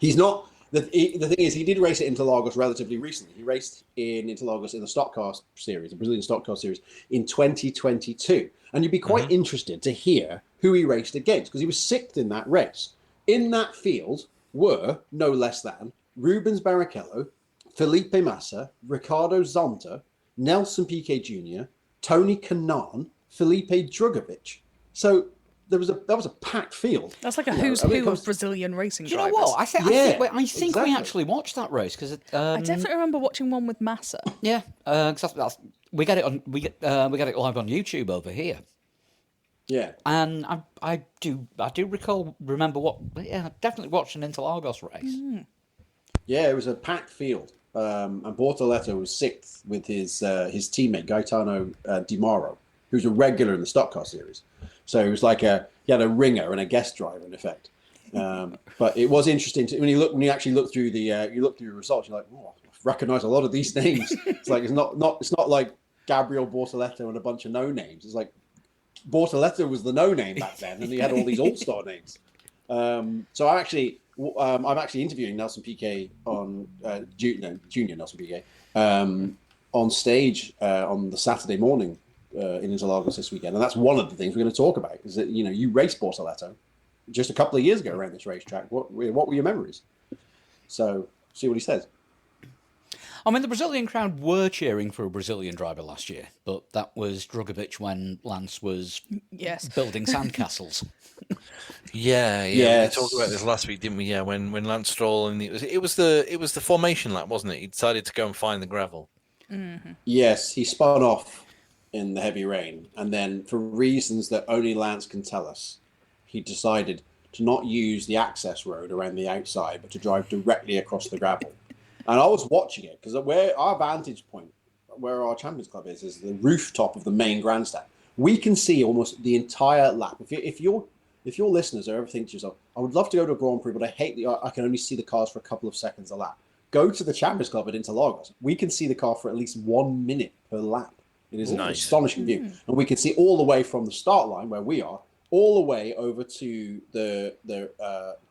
he's not... The thing is, he did race at Interlagos relatively recently. He raced in Interlagos in the Stock Car Series, the Brazilian Stock Car Series, in 2022. And you'd be quite interested to hear who he raced against, because he was 6th in that race. In that field were, no less than, Rubens Barrichello, Felipe Massa, Ricardo Zonta, Nelson Piquet Jr., Tony Kanaan, Felipe Drugovich. So... that was a packed field. That's like a who's who of Brazilian racing drivers. You know what? I think we actually watched that race because I definitely remember watching one with Massa. Yeah, because we get it live on YouTube over here. Yeah, and I do remember definitely watched an Interlagos race. Mm. Yeah, it was a packed field, and Bortoleto was 6th with his teammate Gaetano Di Mauro, who's a regular in the Stock Car Series. So it was like he had a ringer and a guest driver in effect. But it was interesting when you actually look through the results, you're like, oh, I recognise a lot of these names. It's like it's not like Gabriel Bortoleto and a bunch of no names. It's like Bortoleto was the no name back then, and he had all these all-star names. So I'm actually interviewing Nelson Piquet on Junior Nelson Piquet on stage on the Saturday morning. In Interlagos this weekend, and that's one of the things we're going to talk about. Is that, you know, you raced Bortoleto just a couple of years ago around this racetrack. What were your memories? So see what he says. I mean, the Brazilian crowd were cheering for a Brazilian driver last year, but that was Drugovic when Lance was building sandcastles. Yeah. Yes. We talked about this last week, didn't we? Yeah, when Lance Stroll and it was the formation lap, wasn't it? He decided to go and find the gravel. Mm-hmm. Yes, he spun off in the heavy rain, and then for reasons that only Lance can tell us, he decided to not use the access road around the outside, but to drive directly across the gravel. And I was watching it because where our vantage point, where our Champions Club is the rooftop of the main grandstand. We can see almost the entire lap. If your listeners are ever thinking to yourself, I would love to go to a Grand Prix, but I can only see the cars for a couple of seconds a lap. Go to the Champions Club at Interlagos. We can see the car for at least 1 minute per lap. It is an astonishing view. And we can see all the way from the start line where we are, all the way over to the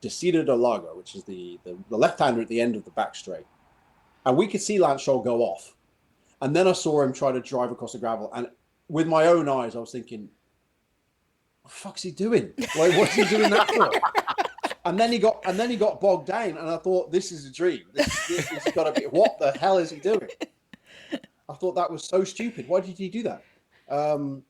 Descida del Lago, which is the left-hander at the end of the back straight. And we could see Lance Stroll go off. And then I saw him try to drive across the gravel. And with my own eyes, I was thinking, what the fuck's he doing? Like, what's he doing that for? And then he got bogged down, and I thought, this is a dream. This has got to be. What the hell is he doing? I thought that was so stupid. Why did he do that? And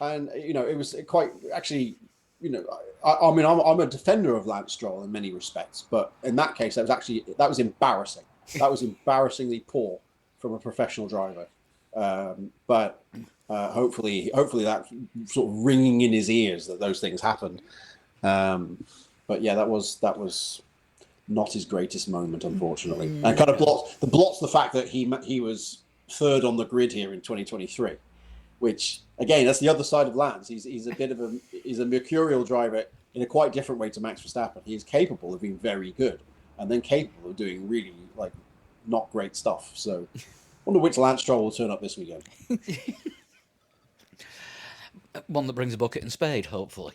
it was quite actually. I mean, I'm a defender of Lance Stroll in many respects, but in that case, that was embarrassing. That was embarrassingly poor from a professional driver. But hopefully that sort of ringing in his ears that those things happened. But yeah, that was not his greatest moment, unfortunately, and kind of blots the fact that he was third on the grid here in 2023, which again, that's the other side of Lance. He's a mercurial driver in a quite different way to Max Verstappen. He is capable of being very good, and then capable of doing really not great stuff. So, I wonder which Lance Stroll will turn up this weekend. One that brings a bucket and spade, hopefully.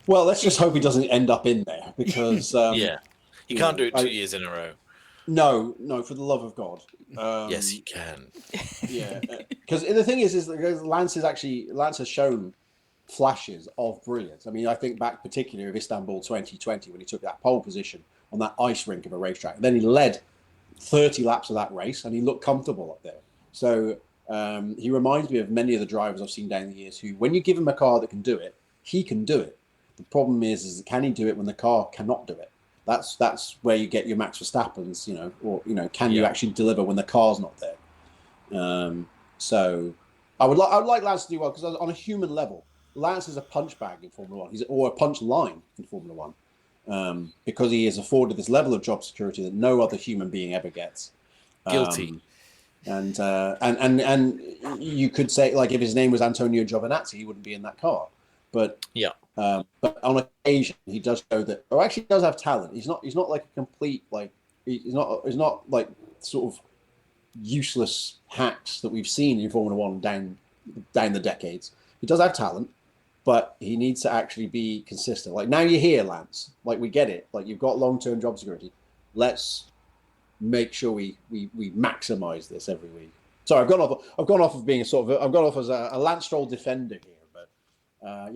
Well, let's just hope he doesn't end up in there because you can't do it 2 years in a row. No, for the love of God. Yes, he can. Yeah, because the thing is that Lance has shown flashes of brilliance. I mean, I think back particularly of Istanbul 2020 when he took that pole position on that ice rink of a racetrack. And then he led 30 laps of that race, and he looked comfortable up there. So he reminds me of many of the drivers I've seen down the years who, when you give him a car that can do it, he can do it. The problem is can he do it when the car cannot do it? That's where you get your Max Verstappens, can you actually deliver when the car's not there? So I would like Lance to do well because on a human level, Lance is a punch bag in Formula One. Or a punch line in Formula One because he is afforded this level of job security that no other human being ever gets. Guilty. And you could say if his name was Antonio Giovinazzi, he wouldn't be in that car. But but on occasion he does show that, or actually does have talent. He's not like a complete he's not like sort of useless hacks that we've seen in Formula One down the decades. He does have talent, but he needs to actually be consistent. Like now you're here, Lance. Like we get it. Like you've got long-term job security. Let's make sure we maximize this every week. Sorry, I've gone off of being I've gone off as a Lance Stroll defender here.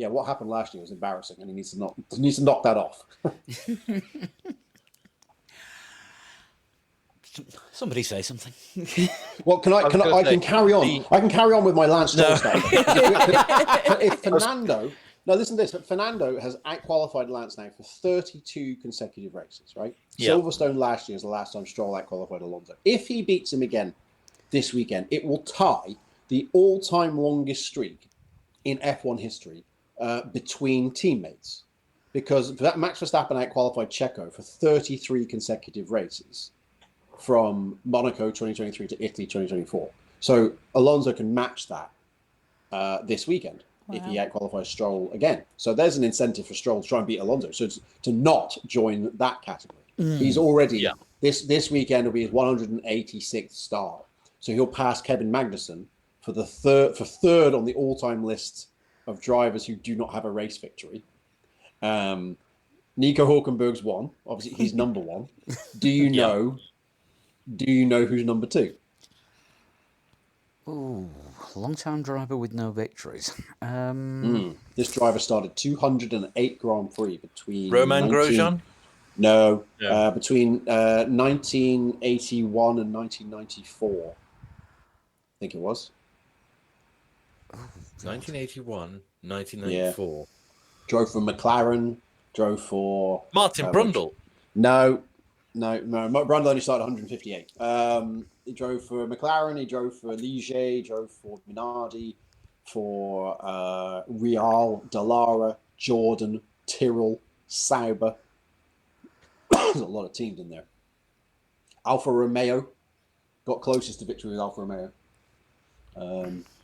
What happened last year was embarrassing, and he needs to knock that off. Somebody say something. Well, I can carry on. I can carry on with my Lance Stroll stuff. If Fernando, now listen to this. Fernando has out-qualified Lance now for 32 consecutive races. Right? Yeah. Silverstone last year is the last time Stroll out-qualified Alonso. If he beats him again this weekend, it will tie the all-time longest streak in F1 history between teammates, because Max Verstappen out-qualified Checo for 33 consecutive races from Monaco 2023 to Italy 2024. So Alonso can match that this weekend if he out-qualifies Stroll again. So there's an incentive for Stroll to try and beat Alonso, so to not join that category. He's already this weekend will be his 186th start, so he'll pass Kevin Magnussen for third on the all-time list of drivers who do not have a race victory. Nico Hülkenberg's one. Obviously, he's number one. Do you know who's number two? Ooh, long-time driver with no victories. This driver started 208 Grand Prix between Romain Grosjean. No, Yeah. between 1981 and 1994, I think it was. 1981, 1994. Drove for McLaren, drove for... Martin Brundle. No. Brundle only started 158. He drove for McLaren, he drove for Ligier, he drove for Minardi, for Real, Dallara, Jordan, Tyrrell, Sauber. There's a lot of teams in there. Alfa Romeo. Got closest to victory with Alfa Romeo.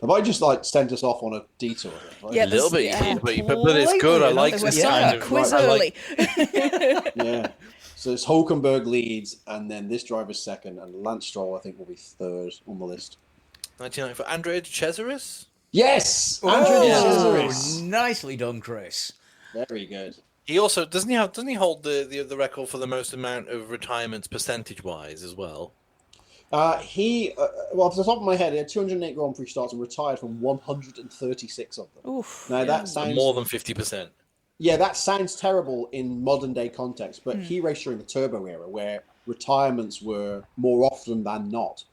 Have I just sent us off on a detour? Yeah, A little bit, yeah, but it's good. I like We're this starting kind the of quiz I early. Yeah. So it's Hulkenberg leads, and then this driver's second, and Lance Stroll, I think, will be third on the list. 1994. Andrea De Cesaris? Yes! Oh, Andrew Cesaris. nicely done, Chris. Very good. He also doesn't he hold the record for the most amount of retirements percentage wise as well? Well, off the top of my head, he had 208 Grand Prix starts and retired from 136 of them. Oof. Now, that sounds... More than 50%. Yeah, that sounds terrible in modern day context, but he raced during the turbo era where retirements were more often than not.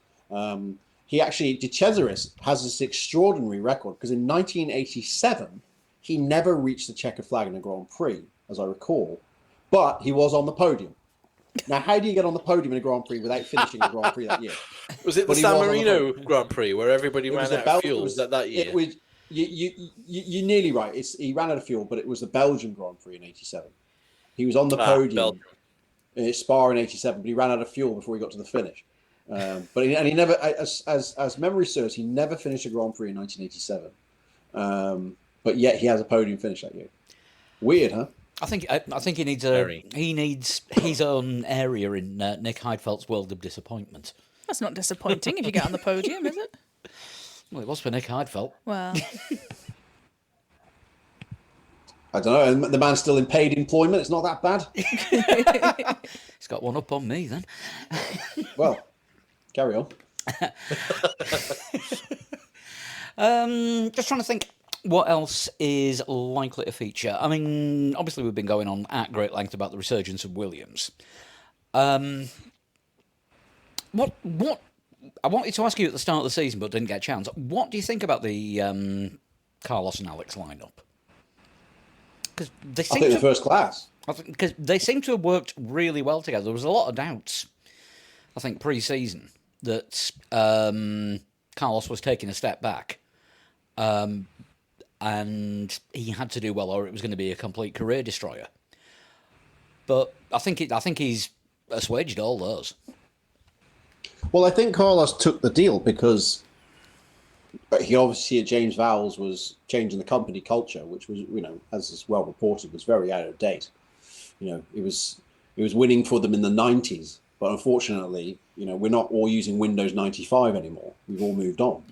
He actually, De Cesaris has this extraordinary record because in 1987, he never reached the checkered flag in a Grand Prix, as I recall, but he was on the podium. Now, how do you get on the podium in a Grand Prix without finishing a Grand Prix that year? Was it the San Marino Grand Prix where everybody ran out of fuel? Was that year? You're nearly right. He ran out of fuel, but it was the Belgian Grand Prix in '87. He was on the podium in Spa in '87, but he ran out of fuel before he got to the finish. But he never, as memory serves, he never finished a Grand Prix in 1987. But yet he has a podium finish that year. Weird, huh? I think he needs his own area in Nick Heidfeldt's world of disappointment. That's not disappointing if you get on the podium, is it? Well, it was for Nick Heidfeldt. Well, I don't know. The man's still in paid employment. It's not that bad. He's got one up on me then. Well, carry on. Just trying to think what else is likely to feature. I mean, obviously we've been going on at great length about the resurgence of Williams. What I wanted to ask you at the start of the season, but didn't get a chance. What do you think about the Carlos and Alex lineup? Because they I think they're first class. Because they seem to have worked really well together. There was a lot of doubts, I think, pre-season that Carlos was taking a step back, and he had to do well, or it was going to be a complete career destroyer. But I think he's assuaged all those. Well, I think Carlos took the deal because he obviously at James Vowles was changing the company culture, which was, as is well reported, was very out of date. It was winning for them in the 90s, but unfortunately, we're not all using Windows 95 anymore. We've all moved on,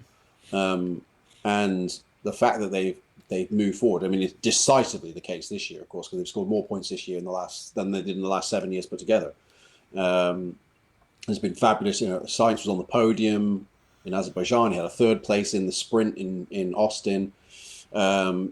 and the fact that they've moved forward. I mean, it's decisively the case this year, of course, because they've scored more points this year than they did in the last 7 years put together. It's been fabulous. Sainz was on the podium in Azerbaijan. He had a third place in the sprint in Austin.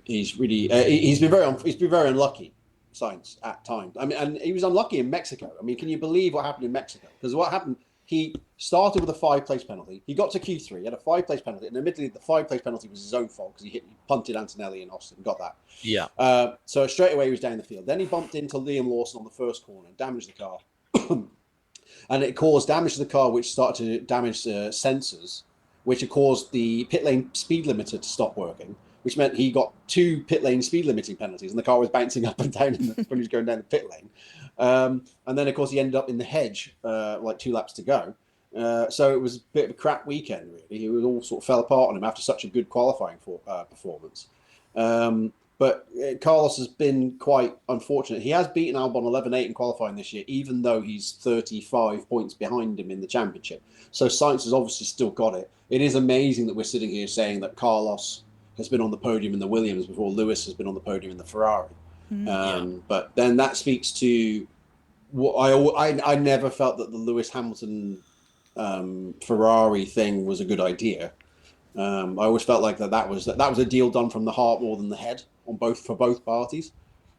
He's been very unlucky, Sainz, at times. I mean, and he was unlucky in Mexico. I mean, can you believe what happened in Mexico? Because what happened, he started with a 5-place penalty. He got to Q3, he had a 5-place penalty, and admittedly, the 5-place penalty was his own fault because he punted Antonelli in Austin, got that. Yeah. So straight away he was down the field. Then he bumped into Liam Lawson on the first corner, damaged the car. And it caused damage to the car, which started to damage sensors, which had caused the pit lane speed limiter to stop working, which meant he got 2 pit lane speed limiting penalties, and the car was bouncing up and down when he was going down the pit lane. And then, of course, he ended up in the hedge, 2 laps to go. So it was a bit of a crap weekend, really. It all sort of fell apart on him after such a good qualifying performance. But Carlos has been quite unfortunate. He has beaten Albon 11-8 in qualifying this year, even though he's 35 points behind him in the championship. So Sainz has obviously still got it. It is amazing that we're sitting here saying that Carlos has been on the podium in the Williams before Lewis has been on the podium in the Ferrari. But then that speaks to what I never felt that the Lewis Hamilton Ferrari thing was a good idea. I always felt like that was a deal done from the heart more than the head for both parties,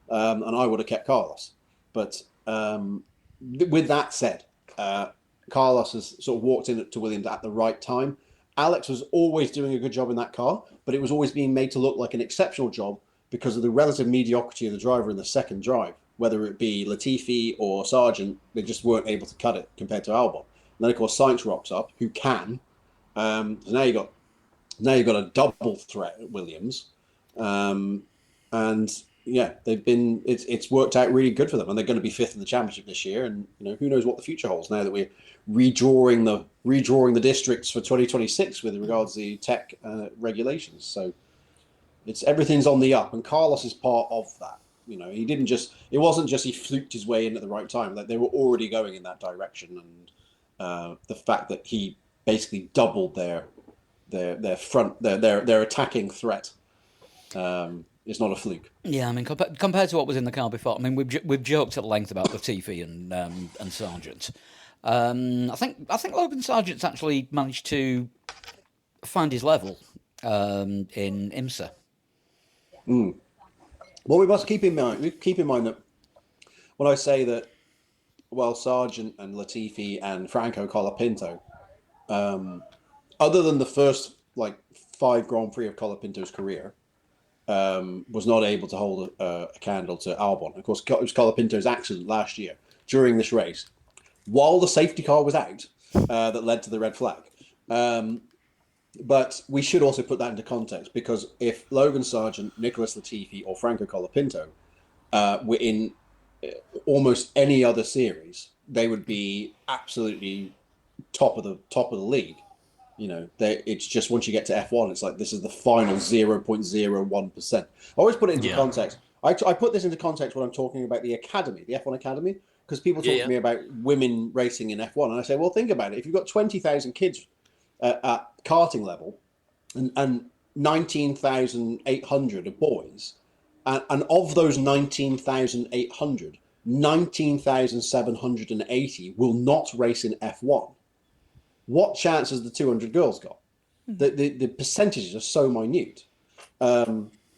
and I would have kept Carlos. But With that said, Carlos has sort of walked in to Williams at the right time. Alex was always doing a good job in that car, but it was always being made to look like an exceptional job because of the relative mediocrity of the driver in the second drive. Whether it be Latifi or Sargent, they just weren't able to cut it compared to Albon. And then, of course, Sainz rocks up, who can. So now you've got a double threat at Williams, and yeah, it's worked out really good for them, and they're going to be fifth in the championship this year. And who knows what the future holds now that we're redrawing the districts for 2026 with regards to the tech regulations. So everything's on the up, and Carlos is part of that. It wasn't just he fluked his way in at the right time. Like, they were already going in that direction, and the fact that he basically doubled their attacking threat is not a fluke. Yeah, I mean, compared to what was in the car before, I mean, we've joked at length about Latifi and Sargent. I think Logan Sargent's actually managed to find his level in IMSA. Well, we must keep in mind that when I say that, well, Sargent and Latifi and Franco Colapinto, other than the first 5 Grand Prix of Colapinto's career, was not able to hold a candle to Albon. Of course, it was Colapinto's accident last year during this race, while the safety car was out, that led to the red flag. But we should also put that into context, because if Logan Sargent, Nicholas Latifi, or Franco Colapinto were in almost any other series, they would be absolutely top of the league. It's just once you get to F1, it's like this is the final 0.01%. I always put it into context. I put this into context when I'm talking about the academy, the F1 academy, because people talk to me about women racing in F1, and I say, well, think about it. If you've got 20,000 kids at karting level, and 19,800 are boys, and of those 19,800, 19,780 will not race in F1. What chance has the 200 girls got? The percentages are so minute.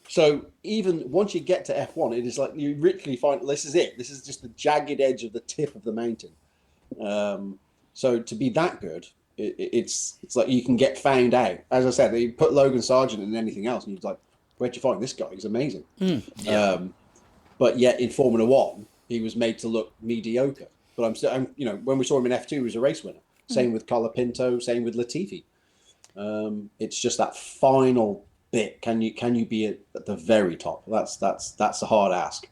So even once you get to F1, it is like you literally find this is it. This is just the jagged edge of the tip of the mountain. So to be that good, it's like you can get found out. As I said, you put Logan Sargent in anything else, and you're like, where'd you find this guy? He's amazing. But yet in Formula One, he was made to look mediocre. But when we saw him in F2, he was a race winner. Same with Colapinto, same with Latifi. It's just that final bit. Can you be at the very top? That's a hard ask.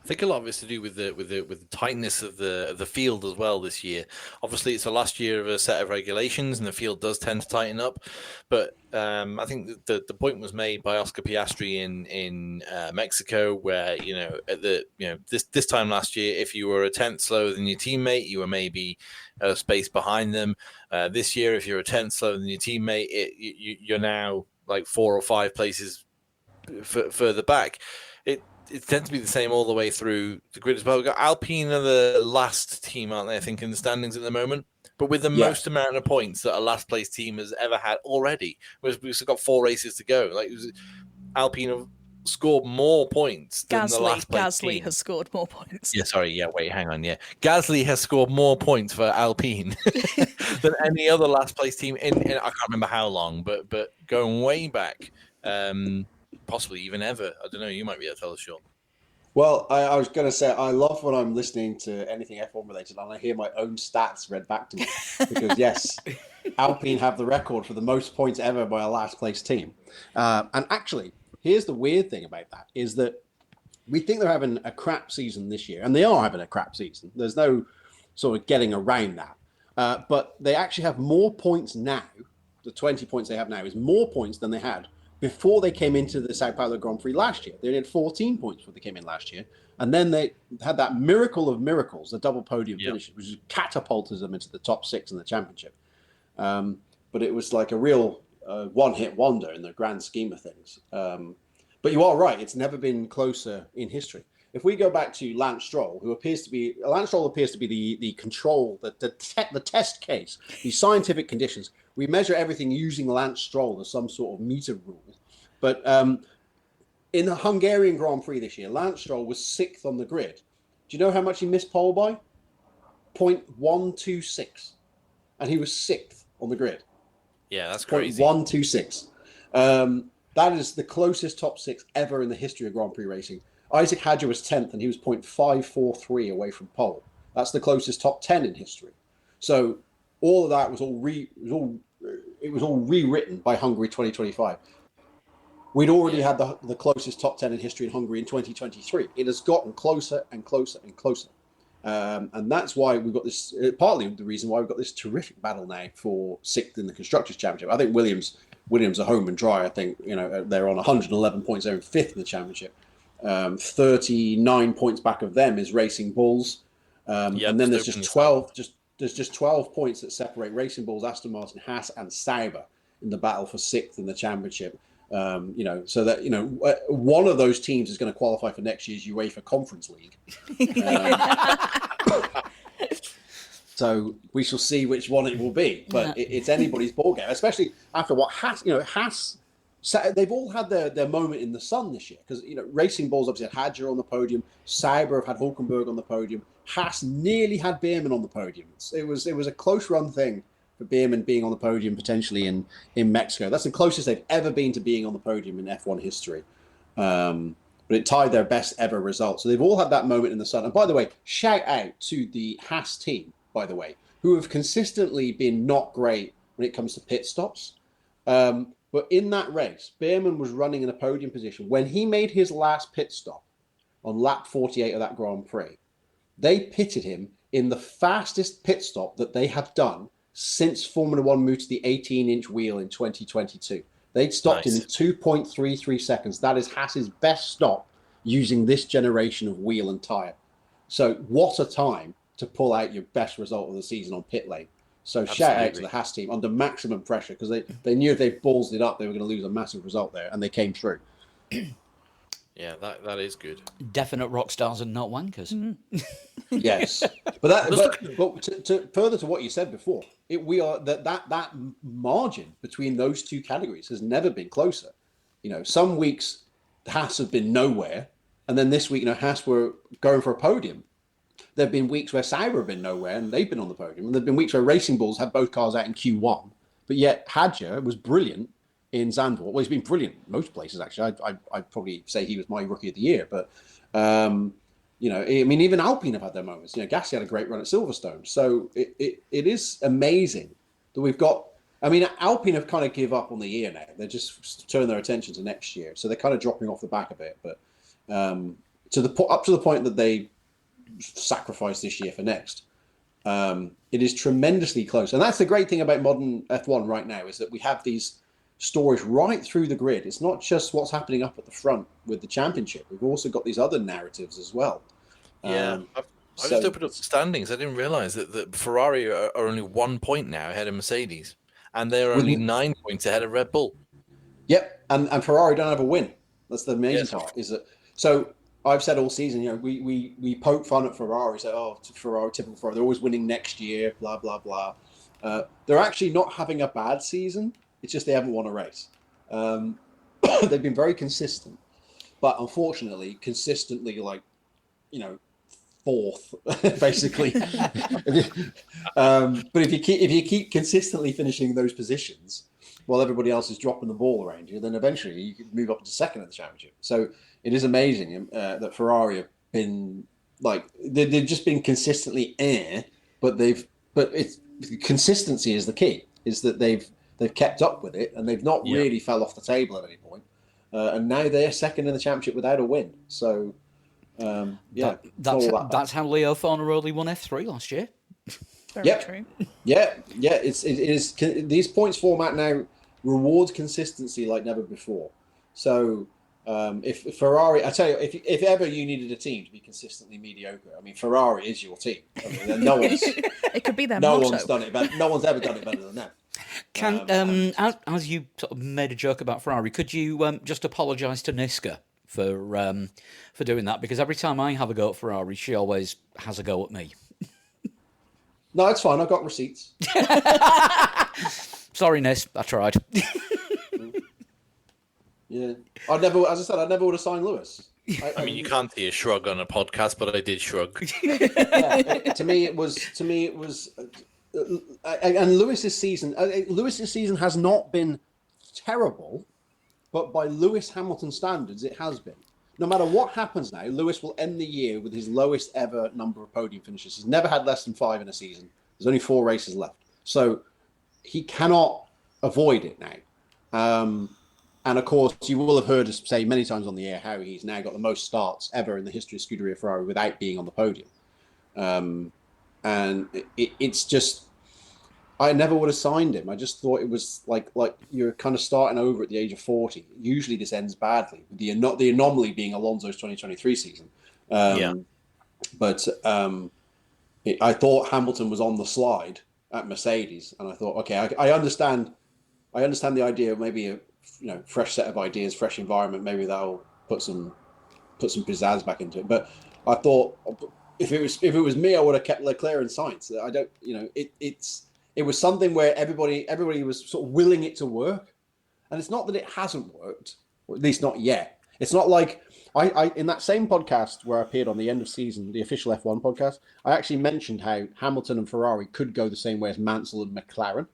I think a lot of it's to do with the tightness of the field as well this year. Obviously, it's the last year of a set of regulations, and the field does tend to tighten up. But I think the point was made by Oscar Piastri in Mexico, where this time last year, if you were a tenth slower than your teammate, you were maybe a space behind them. This year, if you're a tenth slower than your teammate, you're now like 4 or 5 places further back. It tends to be the same all the way through the grid as well. We've got Alpine are the last team, aren't they, I think, in the standings at the moment, but with the most amount of points that a last place team has ever had already. We've still got 4 races to go. Alpine have scored more points than the last place team. Gasly has scored more points. Gasly has scored more points for Alpine than any other last place team in I can't remember how long, but going way back. Possibly even ever. I don't know. You might be able to tell us, Sean. Well, I was going to say, I love when I'm listening to anything F1 related and I hear my own stats read back to me. Because, yes, Alpine have the record for the most points ever by a last place team. And actually, here's the weird thing about that, is that we think they're having a crap season this year. And they are having a crap season. There's no sort of getting around that. But they actually have more points now. The 20 points they have now is more points than they had before they came into the Sao Paulo Grand Prix last year. They had 14 points before they came in last year. And then they had that miracle of miracles, the double podium finish, which catapulted them into the top 6 in the championship. But it was like a real one-hit wonder in the grand scheme of things. But you are right. It's never been closer in history. If we go back to Lance Stroll, appears to be the control, the test case, the scientific conditions. We measure everything using Lance Stroll as some sort of meter rule. But in the Hungarian Grand Prix this year, Lance Stroll was 6th on the grid, Do you know how much he missed pole by? 0.126. And he was 6th on the grid. Yeah, that's crazy. 0.126. That is the closest top 6 ever in the history of Grand Prix racing. Isaac Hadjar was 10th, and he was 0.543 away from pole. That's the closest top 10 in history. So all of that was all rewritten by Hungary 2025. We'd already had the closest top 10 in history in Hungary in 2023. It has gotten closer and closer and closer. And that's why we've got this, partly the reason why we've got this terrific battle now for 6th in the Constructors' Championship. I think Williams are home and dry. I think, they're on 111 points. They're in 5th in the championship. 39 points back of them is Racing Bulls. And then there's just 12, there's just 12 points that separate Racing Bulls, Aston Martin, Haas, and Sauber in the battle for 6th in the championship. So that, one of those teams is going to qualify for next year's UEFA Conference League. So we shall see which one it will be, but it's anybody's ballgame, especially after what Haas, they've all had their moment in the sun this year, because Racing Bulls obviously had Hadjar on the podium, Sauber have had Hulkenberg on the podium, Haas nearly had Beerman on the podium. It was a close run thing for Beerman being on the podium potentially in Mexico. That's the closest they've ever been to being on the podium in F1 history. But it tied their best ever result. So they've all had that moment in the sun. And by the way, shout out to the Haas team, by the way, who have consistently been not great when it comes to pit stops. But in that race, Beerman was running in a podium position. When he made his last pit stop on lap 48 of that Grand Prix, they pitted him in the fastest pit stop that they have done since Formula One moved to the 18-inch wheel in 2022. They'd stopped him in 2.33 seconds. That is Haas's best stop using this generation of wheel and tyre. So what a time to pull out your best result of the season on pit lane. So Absolutely. Shout out to the Haas team under maximum pressure, because they knew if they ballsed it up, they were going to lose a massive result there, and they came through. Yeah, that is good. Definite rock stars and not wankers. Yes, but to further to what you said before, that margin between those two categories has never been closer. Some weeks Haas have been nowhere, and then this week, Haas were going for a podium. There have been weeks where Sauber have been nowhere, and they've been on the podium, and there have been weeks where Racing Bulls had both cars out in Q1, but yet Hadjar was brilliant in Zandvoort. Well, he's been brilliant in most places, actually. I'd probably say he was my rookie of the year. But, even Alpine have had their moments. Gasly had a great run at Silverstone. So it is amazing that we've got... Alpine have kind of give up on the year now. They're just turning their attention to next year. So they're kind of dropping off the back a bit. But up to the point that they sacrifice this year for next, it is tremendously close. And that's the great thing about modern F1 right now, is that we have these stories right through the grid. It's not just what's happening up at the front with the championship. We've also got these other narratives as well. I just opened up the standings. I didn't realize that Ferrari are only 1 point now ahead of Mercedes, and they're only 9 points ahead of Red Bull. Yep, and Ferrari don't have a win. That's the amazing part. Is that so? I've said all season, we poke fun at Ferrari, say, Ferrari, typical Ferrari, they're always winning next year, blah blah blah. They're actually not having a bad season. It's just they haven't won a race. They've been very consistent, but unfortunately, consistently, fourth, basically. But if you keep consistently finishing those positions while everybody else is dropping the ball around you, then eventually you can move up to second in the championship. So it is amazing that Ferrari have been they've just been consistently but it's consistency is the key. Is that they've kept up with it, and they've not really fell off the table at any point. And now they're second in the championship without a win. So, that's how Leo Fornaroli won F3 last year. Very true. Yeah. It is. These points format now rewards consistency like never before. So, if Ferrari, I tell you, if ever you needed a team to be consistently mediocre, Ferrari is your team. No one's. It could be their no motto. one's done it better. No one's ever done it better than them. As you sort of made a joke about Ferrari, could you just apologise to Niska for doing that? Because every time I have a go at Ferrari, she always has a go at me. No, it's fine. I've got receipts. Sorry, Nis. I tried. Yeah, I never would have signed Lewis. I mean, you can't see a shrug on a podcast, but I did shrug. To me, it was. And Lewis's season has not been terrible, but by Lewis Hamilton standards, it has been. No matter what happens now, Lewis will end the year with his lowest ever number of podium finishes. He's never had less than 5 in a season. There's only 4 races left, so he cannot avoid it now. And of course, you will have heard us say many times on the air how he's now got the most starts ever in the history of Scuderia Ferrari without being on the podium. And it's just, I never would have signed him. I just thought it was like you're kind of starting over at the age of 40. Usually this ends badly, the anomaly being Alonso's 2023 season. But I thought Hamilton was on the slide at Mercedes, and I thought, okay, I understand the idea of maybe a fresh set of ideas, fresh environment. Maybe that'll put some pizzazz back into it. But I thought if it was me, I would have kept Leclerc and Sainz. I don't, it was something where everybody was sort of willing it to work, and it's not that it hasn't worked, or at least not yet. It's not like I in that same podcast where I appeared on the end of season, the official F1 podcast, I actually mentioned how Hamilton and Ferrari could go the same way as Mansell and McLaren.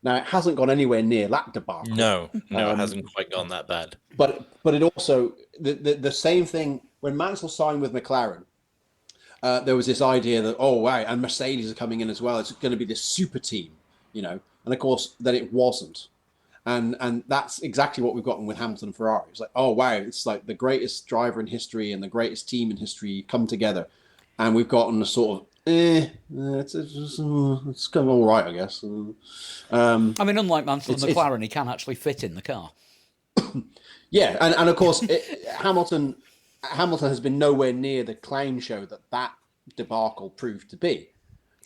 Now, it hasn't gone anywhere near that debacle. No, it hasn't quite gone that bad. But it also, the same thing, when Mansell signed with McLaren, there was this idea that, oh, wow, and Mercedes are coming in as well. It's going to be this super team, And of course, then it wasn't. And that's exactly what we've gotten with Hamilton and Ferrari. It's like, oh, wow, it's like the greatest driver in history and the greatest team in history come together. And we've gotten a sort of, it's kind of all right, I guess. I mean, unlike Mansell and McLaren, he can actually fit in the car. Yeah, and of course, Hamilton has been nowhere near the clown show that debacle proved to be.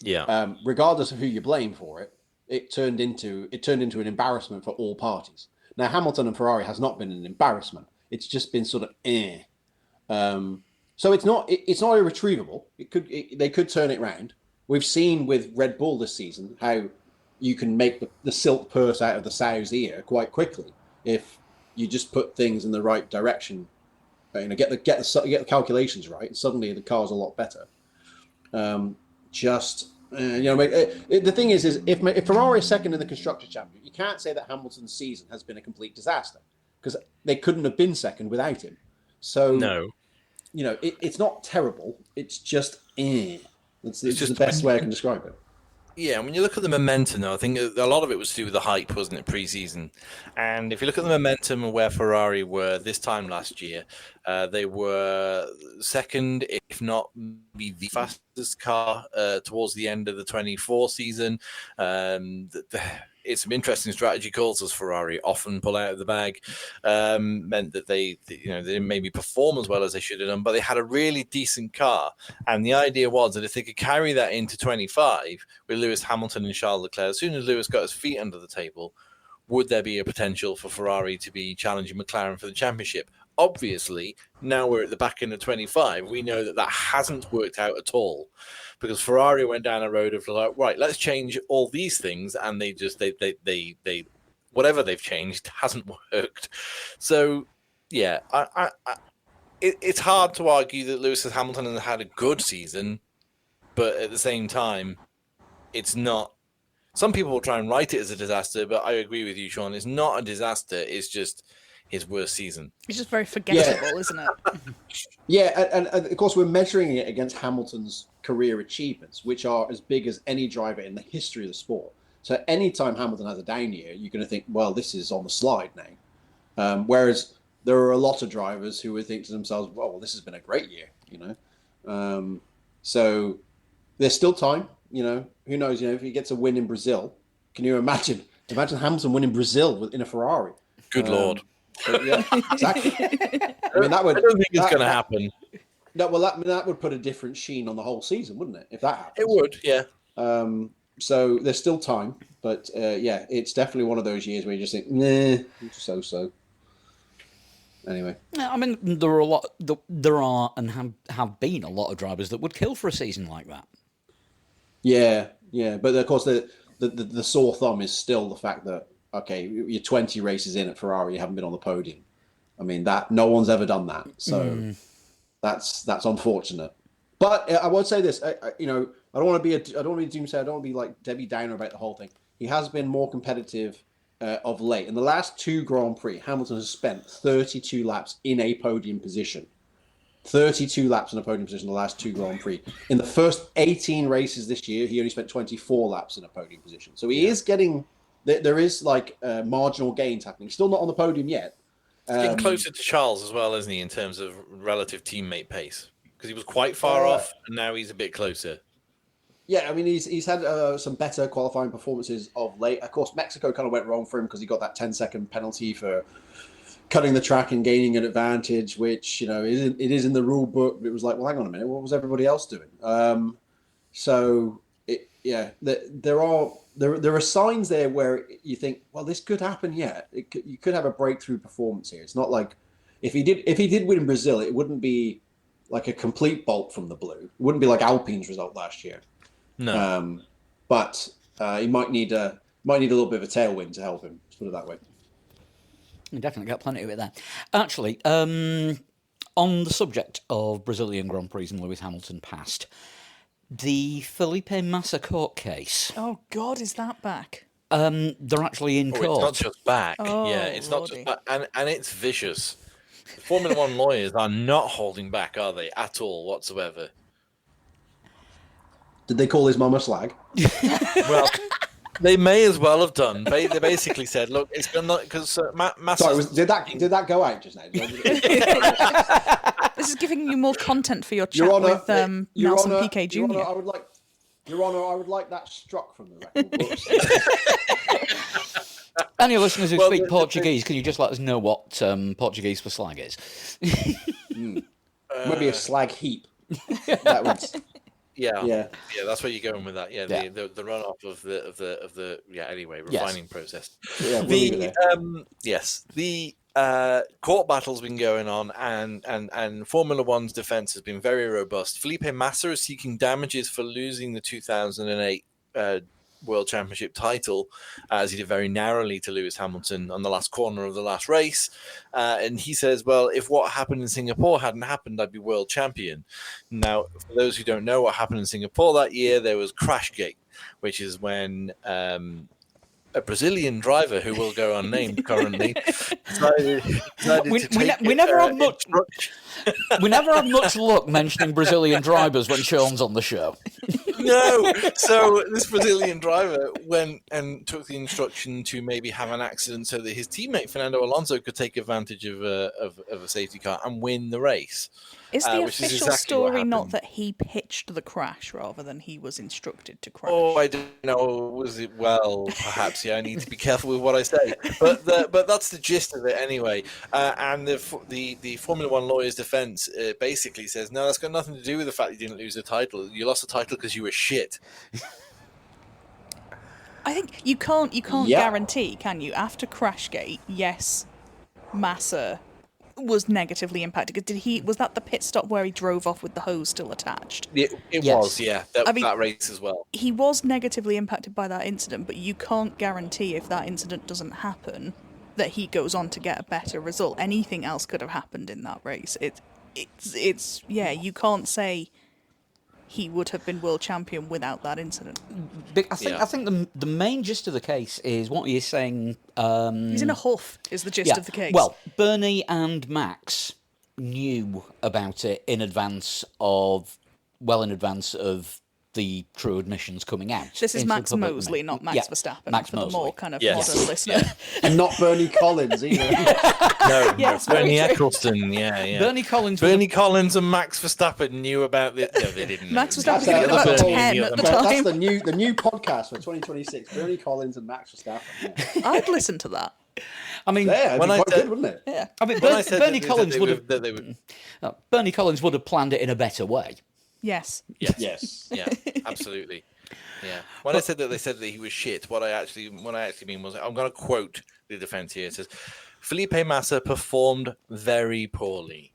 Yeah. Regardless of who you blame for it, it turned into an embarrassment for all parties. Now, Hamilton and Ferrari has not been an embarrassment. It's just been sort of So it's not irretrievable. They could turn it round. We've seen with Red Bull this season how you can make the silk purse out of the sow's ear quite quickly if you just put things in the right direction. Get the calculations right, and suddenly the car's a lot better. The thing is if Ferrari is second in the Constructors' Championship, you can't say that Hamilton's season has been a complete disaster because they couldn't have been second without him. So no. It's not terrible. It's just It's just the best way I can describe it. Yeah, when you look at the momentum, though, I think a lot of it was to do with the hype, wasn't it, pre-season? And if you look at the momentum and where Ferrari were this time last year, they were second, if not maybe the fastest car towards the end of the 24 season. It's some interesting strategy calls as Ferrari often pull out of the bag. Meant that they didn't maybe perform as well as they should have done, but they had a really decent car. And the idea was that if they could carry that into 25 with Lewis Hamilton and Charles Leclerc, as soon as Lewis got his feet under the table, would there be a potential for Ferrari to be challenging McLaren for the championship? Obviously, now we're at the back end of 25. We know that hasn't worked out at all. Because Ferrari went down a road of like, right, let's change all these things, and they whatever they've changed hasn't worked. So, yeah, it's hard to argue that Lewis Hamilton has had a good season, but at the same time, it's not. Some people will try and write it as a disaster, but I agree with you, Sean. It's not a disaster. It's just his worst season. It's just very forgettable, isn't it? Yeah, and of course we're measuring it against Hamilton's career achievements, which are as big as any driver in the history of the sport. So anytime Hamilton has a down year, you're going to think, well, this is on the slide now. Whereas there are a lot of drivers who would think to themselves, well, this has been a great year, So there's still time, Who knows, if he gets a win in Brazil, can you imagine Hamilton winning Brazil in a Ferrari? Good Lord. Yeah, exactly. I mean, I don't think it's going to happen. No, well, that would put a different sheen on the whole season, wouldn't it? If that happens, it would. Yeah. So there's still time, but it's definitely one of those years where you just think, nah, so. Anyway, I mean, there are and have been a lot of drivers that would kill for a season like that. Yeah, but of course the sore thumb is still the fact that, okay, you're 20 races in at Ferrari, you haven't been on the podium. I mean, that no one's ever done that. So that's unfortunate. But I would say this, I don't want to be doomsayer. I don't want to be like Debbie Downer about the whole thing. He has been more competitive of late. In the last 2 Grand Prix, Hamilton has spent 32 laps in a podium position. 32 laps in a podium position in the last 2 Grand Prix. In the first 18 races this year, he only spent 24 laps in a podium position. So he is getting, there is like marginal gains happening. Still not on the podium yet. He's getting closer to Charles as well, isn't he, in terms of relative teammate pace? Because he was quite far off, and now he's a bit closer. Yeah, I mean, he's had some better qualifying performances of late. Of course, Mexico kind of went wrong for him because he got that 10-second penalty for cutting the track and gaining an advantage, which, it is in the rule book. But it was like, well, hang on a minute, what was everybody else doing? There are signs there where you think, well, this could happen. Yeah, you could have a breakthrough performance here. It's not like if he did win in Brazil, it wouldn't be like a complete bolt from the blue. It wouldn't be like Alpine's result last year. No, but he might need a little bit of a tailwind to help him. Let's put it that way. You definitely got plenty of it there. Actually, on the subject of Brazilian Grand Prix and Lewis Hamilton past, the Felipe Massa court case. Oh God, is that back? They're actually in court. It's not just back. Oh, yeah, it's Lordy. not just back, and it's vicious. The Formula One lawyers are not holding back, are they, at all whatsoever? Did they call his mum a slag? Well, they may as well have done. They basically said, "Look, it's gonna because Massa." Sorry, did that go out just now? This is giving you more content for your chat Your Honor, with Nelson Piquet Jr. Your Honor, I would like that struck from the record books. Any listeners who speak Portuguese, can you just let us know what Portuguese for slag is? Maybe a slag heap. That would. Yeah, that's where you're going with that. Yeah, the runoff of the anyway, refining process. Yeah, the court battle's been going on, and Formula One's defense has been very robust. Felipe Massa is seeking damages for losing the 2008 World Championship title, as he did very narrowly to Lewis Hamilton on the last corner of the last race. And he says, well, if what happened in Singapore hadn't happened, I'd be world champion. Now, for those who don't know what happened in Singapore that year, there was Crashgate, which is when a Brazilian driver who will go unnamed currently decided we never have much luck mentioning Brazilian drivers when Sean's on the show. No, so this Brazilian driver went and took the instruction to maybe have an accident so that his teammate Fernando Alonso could take advantage of a safety car and win the race. Is the which is official exactly what story not happened. that he pitched the crash rather than he was instructed to crash? Oh, I don't know. Was it? Well, perhaps. Yeah, I need to be careful with what I say. But that's the gist of it anyway. And the Formula One lawyer's defense basically says, no, that's got nothing to do with the fact you didn't lose the title. You lost the title because you were shit. I think you can't guarantee, can you? After Crashgate, yes, Massa was negatively impacted. Was that the pit stop where he drove off with the hose still attached? It Yes. was, yeah. That race as well. He was negatively impacted by that incident, but you can't guarantee if that incident doesn't happen that he goes on to get a better result. Anything else could have happened in that race. It's you can't say he would have been world champion without that incident. I think the main gist of the case is what you're saying. He's in a huff, is the gist of the case. Well, Bernie and Max knew about it in advance of the true admissions coming out. This is into Max the public Mosley, domain. not Max Verstappen, Max for Mosley. the more kind of Yes. modern listener. And not Bernie Collins either. No, Yes, Bernie very true. Eccleston, yeah. Bernie Collins. Bernie Collins and Max Verstappen knew about this. No, they didn't. Max know. Verstappen That's was about a- 10 at the That's time. the new podcast for 2026. Bernie Collins and Max Verstappen. Yeah, I'd listen to that. I mean, it'd When be I quite said- good, wouldn't it? Yeah. I mean, When I said Bernie that Collins they would were- have. that they would. Bernie Collins would have planned it in a better way. Yes. Yes. Yeah, absolutely. Yeah. When I said that they said that he was shit, what I actually mean was, I'm going to quote the defense here. It says, Felipe Massa performed very poorly.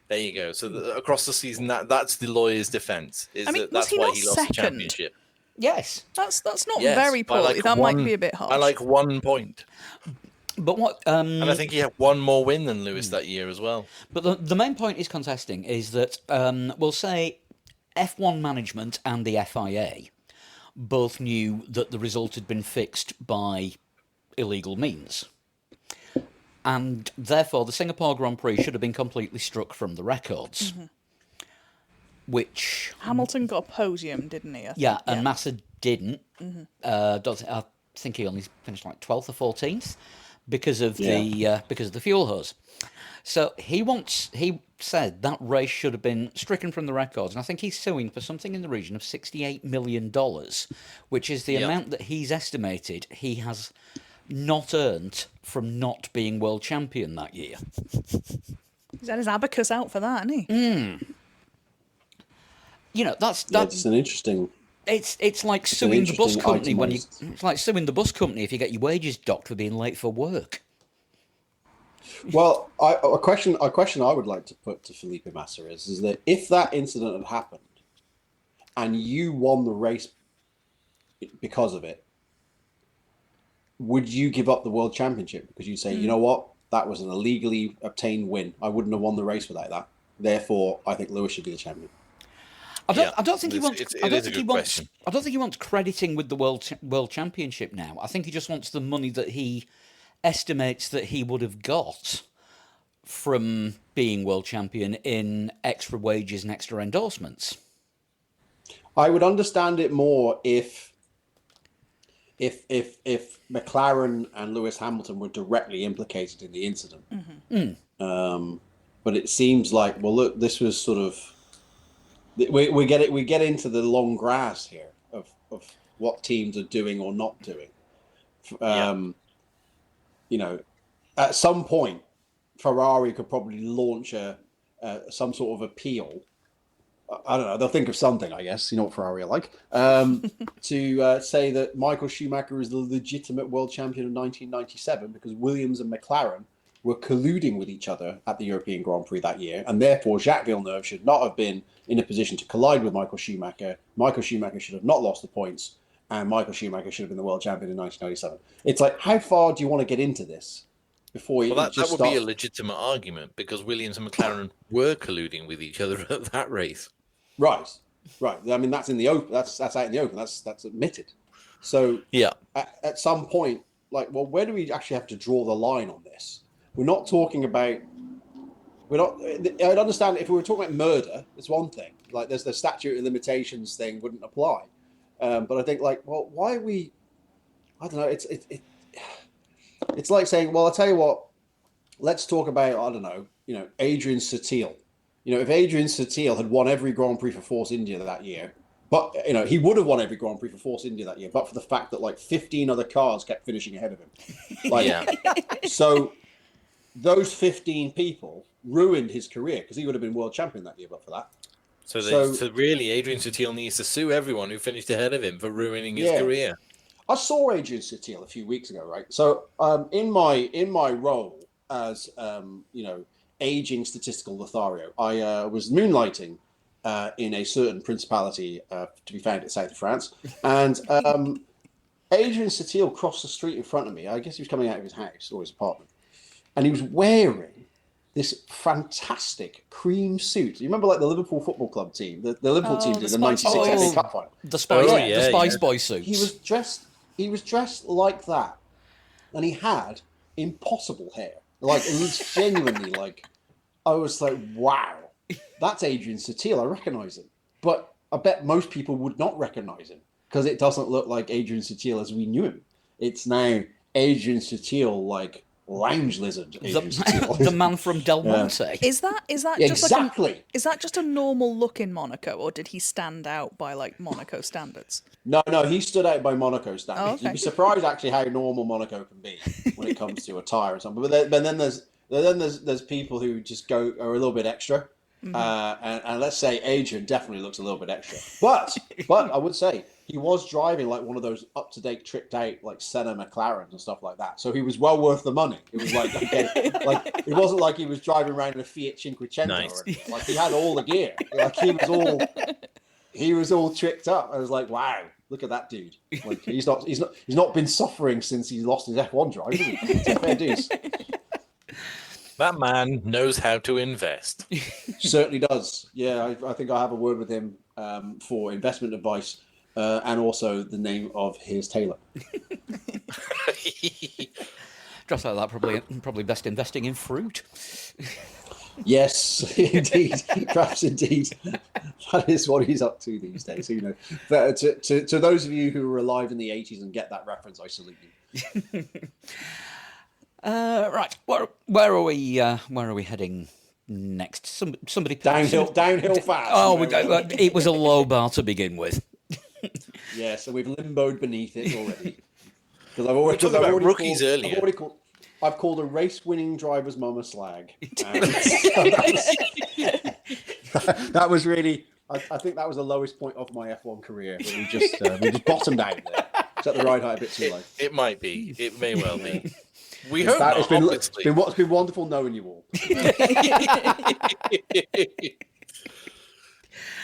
There you go. So across the season, that's the lawyer's defense. I mean, was That's he why not he lost the second? championship. Yes. That's not Yes, very by poorly. like That one- might be a bit harsh. I like 1 point. But what? And I think he had one more win than Lewis that year as well. But the main point he's contesting is that we'll say F1 management and the FIA both knew that the result had been fixed by illegal means. And therefore, the Singapore Grand Prix should have been completely struck from the records. Which... Hamilton got a podium, didn't he? I think? Yeah, and Massa didn't. I think he only finished like 12th or 14th because of the fuel hose. So he said that race should have been stricken from the records, and I think he's suing for something in the region of $68 million, which is the amount that he's estimated he has not earned from not being world champion that year. He's had his abacus out for that, hasn't he? You know, that's an interesting. It's like suing the bus company itemised. it's like suing the bus company if you get your wages docked for being late for work. Well, a question I would like to put to Felipe Massa is that if that incident had happened and you won the race because of it, would you give up the world championship? Because you say, you know what, that was an illegally obtained win. I wouldn't have won the race without that. Therefore, I think Lewis should be the champion. I don't think he wants. I don't think he wants crediting with the world championship now. I think he just wants the money that he estimates that he would have got from being world champion in extra wages and extra endorsements. I would understand it more if McLaren and Lewis Hamilton were directly implicated in the incident. But it seems like, well, look, this was sort of we get into the long grass here of what teams are doing or not doing. You know, at some point, Ferrari could probably launch some sort of appeal. I don't know. They'll think of something, I guess. You know what Ferrari are like. To say that Michael Schumacher is the legitimate world champion of 1997 because Williams and McLaren were colluding with each other at the European Grand Prix that year, and therefore Jacques Villeneuve should not have been in a position to collide with Michael Schumacher. Michael Schumacher should have not lost the points, and Michael Schumacher should have been the world champion in 1997. It's like, how far do you want to get into this before you? Well, that would be a legitimate argument because Williams and McLaren were colluding with each other at that race. Right. I mean, that's in the open. That's out in the open. That's admitted. So yeah, at some point, like, well, where do we actually have to draw the line on this? We're not talking about. I'd understand if we were talking about murder, it's one thing. Like, there's the statute of limitations thing wouldn't apply. But I think, like, well, why are we? I don't know. It's like saying, well, I'll tell you what. Let's talk about, I don't know, Adrian Sutil. If Adrian Sutil had won every Grand Prix for Force India that year, but he would have won every Grand Prix for Force India that year, but for the fact that like 15 other cars kept finishing ahead of him. Like, so those 15 people ruined his career because he would have been world champion that year, but for that. So really, Adrian Sutil needs to sue everyone who finished ahead of him for ruining his career. I saw Adrian Sutil a few weeks ago, right? So in my role as aging statistical Lothario, I was moonlighting in a certain principality to be found at south of France, and Adrian Sutil crossed the street in front of me. I guess he was coming out of his house or his apartment, and he was wearing this fantastic cream suit. You remember, like, the Liverpool Football Club team? The Liverpool team did the '96 FA Cup final. The Spice Boy suits. He was dressed like that, and he had impossible hair. Like, it was genuinely like, I was like, wow, that's Adrian Sutil. I recognise him, but I bet most people would not recognise him because it doesn't look like Adrian Sutil as we knew him. It's now Adrian Sutil, like lounge lizard. The man from Del Monte. Yeah. Is that exactly? Just is that just a normal look in Monaco, or did he stand out by like Monaco standards? No, he stood out by Monaco standards. Oh, okay. You'd be surprised actually how normal Monaco can be when it comes to attire and something. But then there's people who just are a little bit extra. And let's say Adrian definitely looks a little bit extra. But I would say he was driving like one of those up-to-date, tricked-out like Senna McLarens and stuff like that. So he was well worth the money. It was like, okay, like it wasn't like he was driving around in a Fiat Cinquecento or anything. Like, he had all the gear. Like, he was all tricked up. I was like, wow. Look at that dude. Like he's not been suffering since he lost his F1 drive, has he? It's fair dues. That man knows how to invest. Certainly does. Yeah, I think I have a word with him for investment advice and also the name of his tailor. Just like that, probably best investing in fruit. Yes, indeed. Perhaps indeed. That is what he's up to these days. Who knows? But to those of you who were alive in the 80s and get that reference, I salute you. Right, where are we heading next? Somebody downhill fast. Oh, it was a low bar to begin with. Yeah, so we've limboed beneath it already. Because I've called a race-winning driver's mum a slag. That was really. I think that was the lowest point of my F1 career. But we just bottomed out there. Set the ride height a bit too low. It might be. It may well be. We hope not, it's been wonderful knowing you all.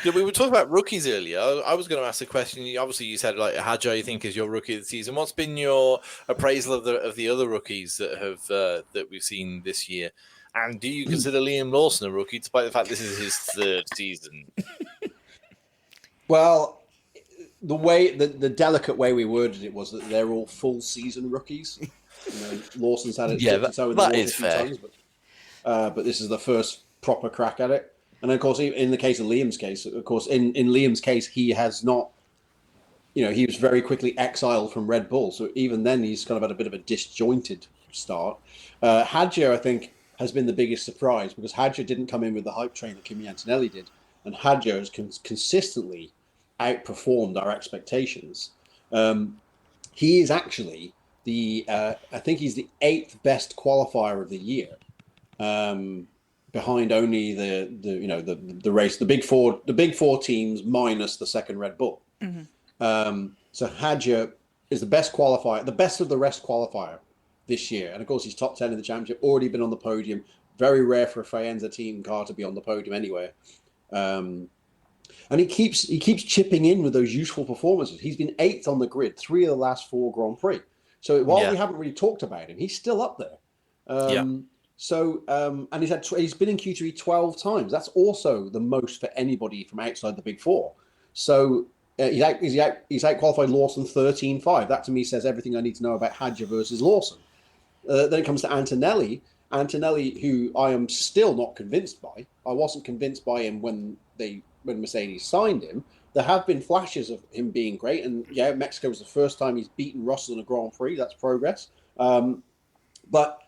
Yeah, we were talking about rookies earlier. I was going to ask a question. Obviously, you said like Hadjar, you think is your rookie of the season. What's been your appraisal of the other rookies that have that we've seen this year? And do you consider Liam Lawson a rookie, despite the fact this is his third season? Well, the delicate way we worded it was that they're all full season rookies. Lawson's had it. Yeah, that is fair. Times, but this is the first proper crack at it. And of course, in the case of Liam's case, in Liam's case, he has not, he was very quickly exiled from Red Bull. So even then, he's kind of had a bit of a disjointed start. Hadjar, I think, has been the biggest surprise because Hadjar didn't come in with the hype train that Kimi Antonelli did. And Hadjar has consistently outperformed our expectations. He is actually I think he's the 8th best qualifier of the year. Behind only the race, the big four teams minus the second Red Bull. Mm-hmm. So Hadjar is the best qualifier, the best of the rest qualifier this year, and of course he's top 10 in the championship, already been on the podium. Very rare for a Faenza team car to be on the podium anywhere, and he keeps chipping in with those useful performances. He's been 8th on the grid 3 of the last 4 Grand Prix. So while we haven't really talked about him, he's still up there. So, and he's been in Q3 12 times. That's also the most for anybody from outside the Big Four. So he's out qualified Lawson 13-5. That to me says everything I need to know about Hadjar versus Lawson. Then it comes to Antonelli. Antonelli, who I am still not convinced by. I wasn't convinced by him when Mercedes signed him. There have been flashes of him being great, and Mexico was the first time he's beaten Russell in a Grand Prix. That's progress. But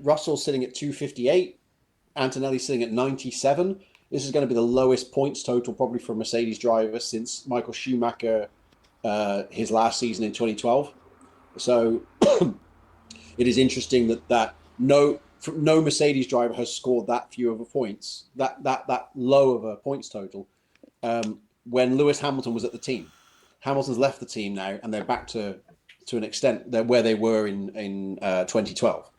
Russell's sitting at 258, Antonelli's sitting at 97. This is going to be the lowest points total probably for a Mercedes driver since Michael Schumacher, his last season in 2012. So it is interesting that no Mercedes driver has scored that few of a points, that low of a points total, when Lewis Hamilton was at the team. Hamilton's left the team now, and they're back to an extent where they were in 2012.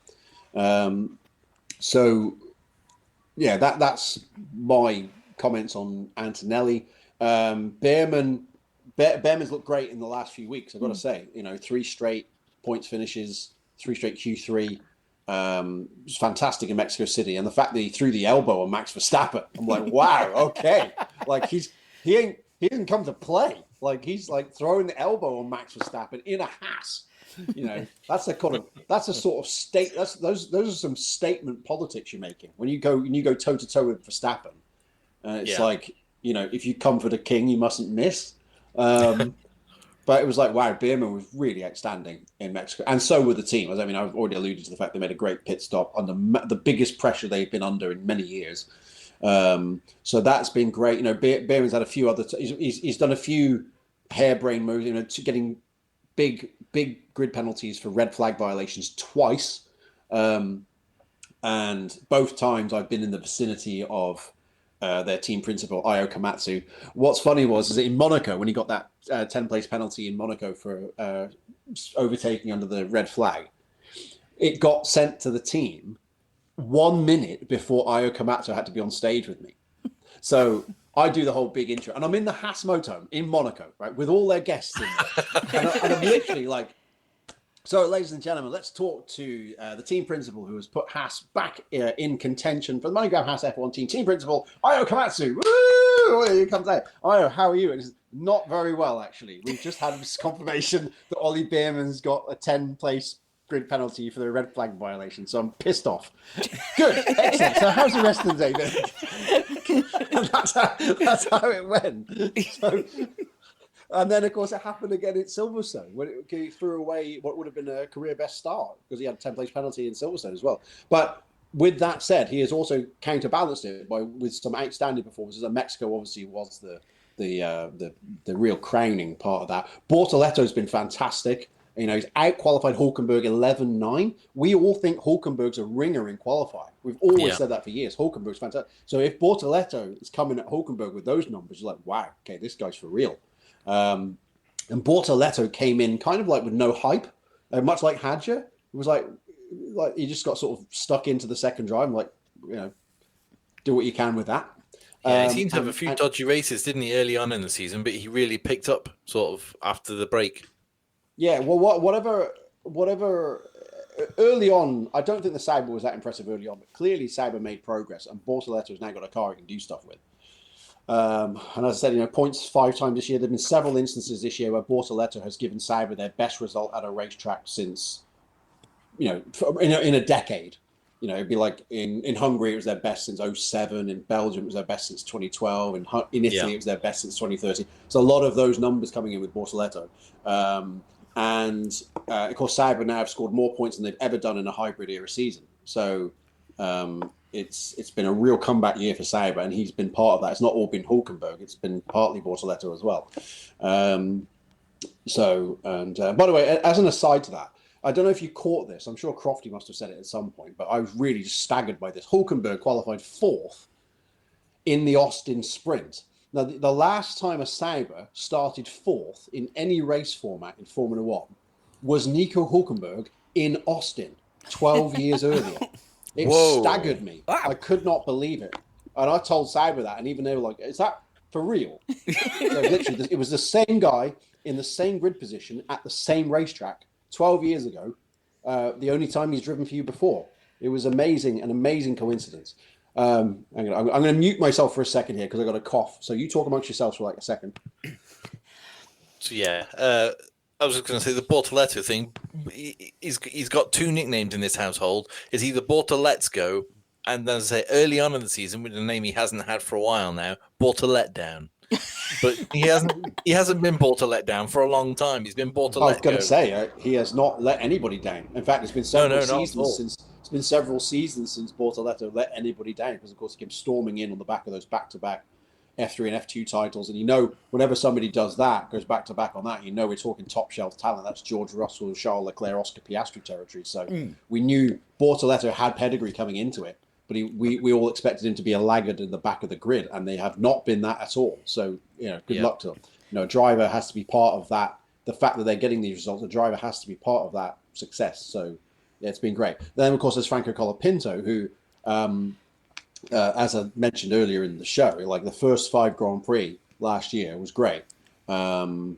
That's my comments on Antonelli. Behrman's looked great in the last few weeks, I've got to say. 3 straight points finishes, 3 straight Q3. It's fantastic in Mexico City, and the fact that he threw the elbow on Max Verstappen, I'm like, wow, okay. Like he didn't come to play. Like he's like throwing the elbow on Max Verstappen in a Haas. That's a sort of state. Those are some statement politics you're making when you go toe to toe with Verstappen. It's like if you come for the king, you mustn't miss. But it was like, wow, Behrman was really outstanding in Mexico, and so were the team. I mean, I've already alluded to the fact they made a great pit stop under the biggest pressure they've been under in many years. So that's been great. Behrman's had a few other. He's done a few harebrained moves. Getting big grid penalties for red flag violations twice, and both times I've been in the vicinity of their team principal Io Komatsu. What's funny is that in Monaco, when he got that 10-place penalty in Monaco for overtaking under the red flag, it got sent to the team 1 minute before Io Komatsu had to be on stage with me. So I do the whole big intro, and I'm in the Haas motorhome in Monaco, right, with all their guests in there. and I'm literally like, so, ladies and gentlemen, let's talk to the team principal who has put Haas back in contention for the MoneyGram Haas F1 team. Team principal, Ayo Komatsu. Woo! Here comes out. Ayo, how are you? It's not very well, actually. We've just had this confirmation that Ollie Beerman's got a 10-place grid penalty for the red flag violation, so I'm pissed off. Good, excellent. So how's the rest of the day then? And that's how it went. So, and then, of course, it happened again at Silverstone when he threw away what would have been a career best start because he had a 10-place penalty in Silverstone as well. But with that said, he has also counterbalanced it with some outstanding performances. And Mexico obviously was the real crowning part of that. Bortoletto's been fantastic. You know, he's out-qualified Hulkenberg 11-9. We all think Hulkenberg's a ringer in qualifying. We've always said that for years. Hulkenberg's fantastic. So if Bortoletto is coming at Hulkenberg with those numbers, you're like, wow, okay, this guy's for real. And Bortoletto came in kind of like with no hype, much like Hadja. It was like he just got sort of stuck into the second drive and like, you know, do what you can with that. Yeah, he seemed to have a few dodgy races, didn't he, early on in the season, but he really picked up sort of after the break. Yeah, well, whatever. Early on, I don't think the Sauber was that impressive early on, but clearly Sauber made progress, and Bortoletto has now got a car he can do stuff with. And as I said, you know, points 5 times this year. There have been several instances this year where Bortoletto has given Sauber their best result at a racetrack since, you know, in a decade. You know, it'd be like in Hungary, it was their best since 2007. In Belgium, it was their best since 2012. In Italy, it was their best since 2013. So a lot of those numbers coming in with Bortoletto. And of course, Sauber now have scored more points than they've ever done in a hybrid era season. So it's been a real comeback year for Sauber, and he's been part of that. It's not all been Hulkenberg; it's been partly Bortoletto as well. By the way, as an aside to that, I don't know if you caught this. I'm sure Crofty must have said it at some point, but I was really just staggered by this. Hulkenberg qualified 4th in the Austin Sprint. Now, the last time a Sauber started 4th in any race format in Formula One was Nico Hulkenberg in Austin 12 years earlier. It staggered me. Wow. I could not believe it. And I told Sauber that, and even they were like, is that for real? Literally, it was the same guy in the same grid position at the same racetrack 12 years ago, the only time he's driven for you before. It was amazing, an amazing coincidence. I'm going to mute myself for a second here because I got a cough. So you talk amongst yourselves for like a second. So yeah, I was just going to say the Bortoletto thing. He's got 2 nicknames in this household. It's either Bortoletto, and then I say early on in the season with a name he hasn't had for a while now, Bortoletdown. But he hasn't been Bortoletdown for a long time. He's been Bortoletto. I was going to say he has not let anybody down. In fact, it's been several seasons since Bortoletto let anybody down because, of course, he came storming in on the back of those back-to-back F3 and F2 titles. And you know, whenever somebody does that, goes back-to-back on that, you know we're talking top-shelf talent. That's George Russell, Charles Leclerc, Oscar Piastri territory. So we knew Bortoletto had pedigree coming into it, but we all expected him to be a laggard in the back of the grid, and they have not been that at all. So, you know, good luck to them. You know, a driver has to be part of that. The fact that they're getting these results, the driver has to be part of that success. So, yeah, it's been great. Then, of course, there's Franco Colapinto, who, as I mentioned earlier in the show, like the first 5 Grand Prix last year was great. But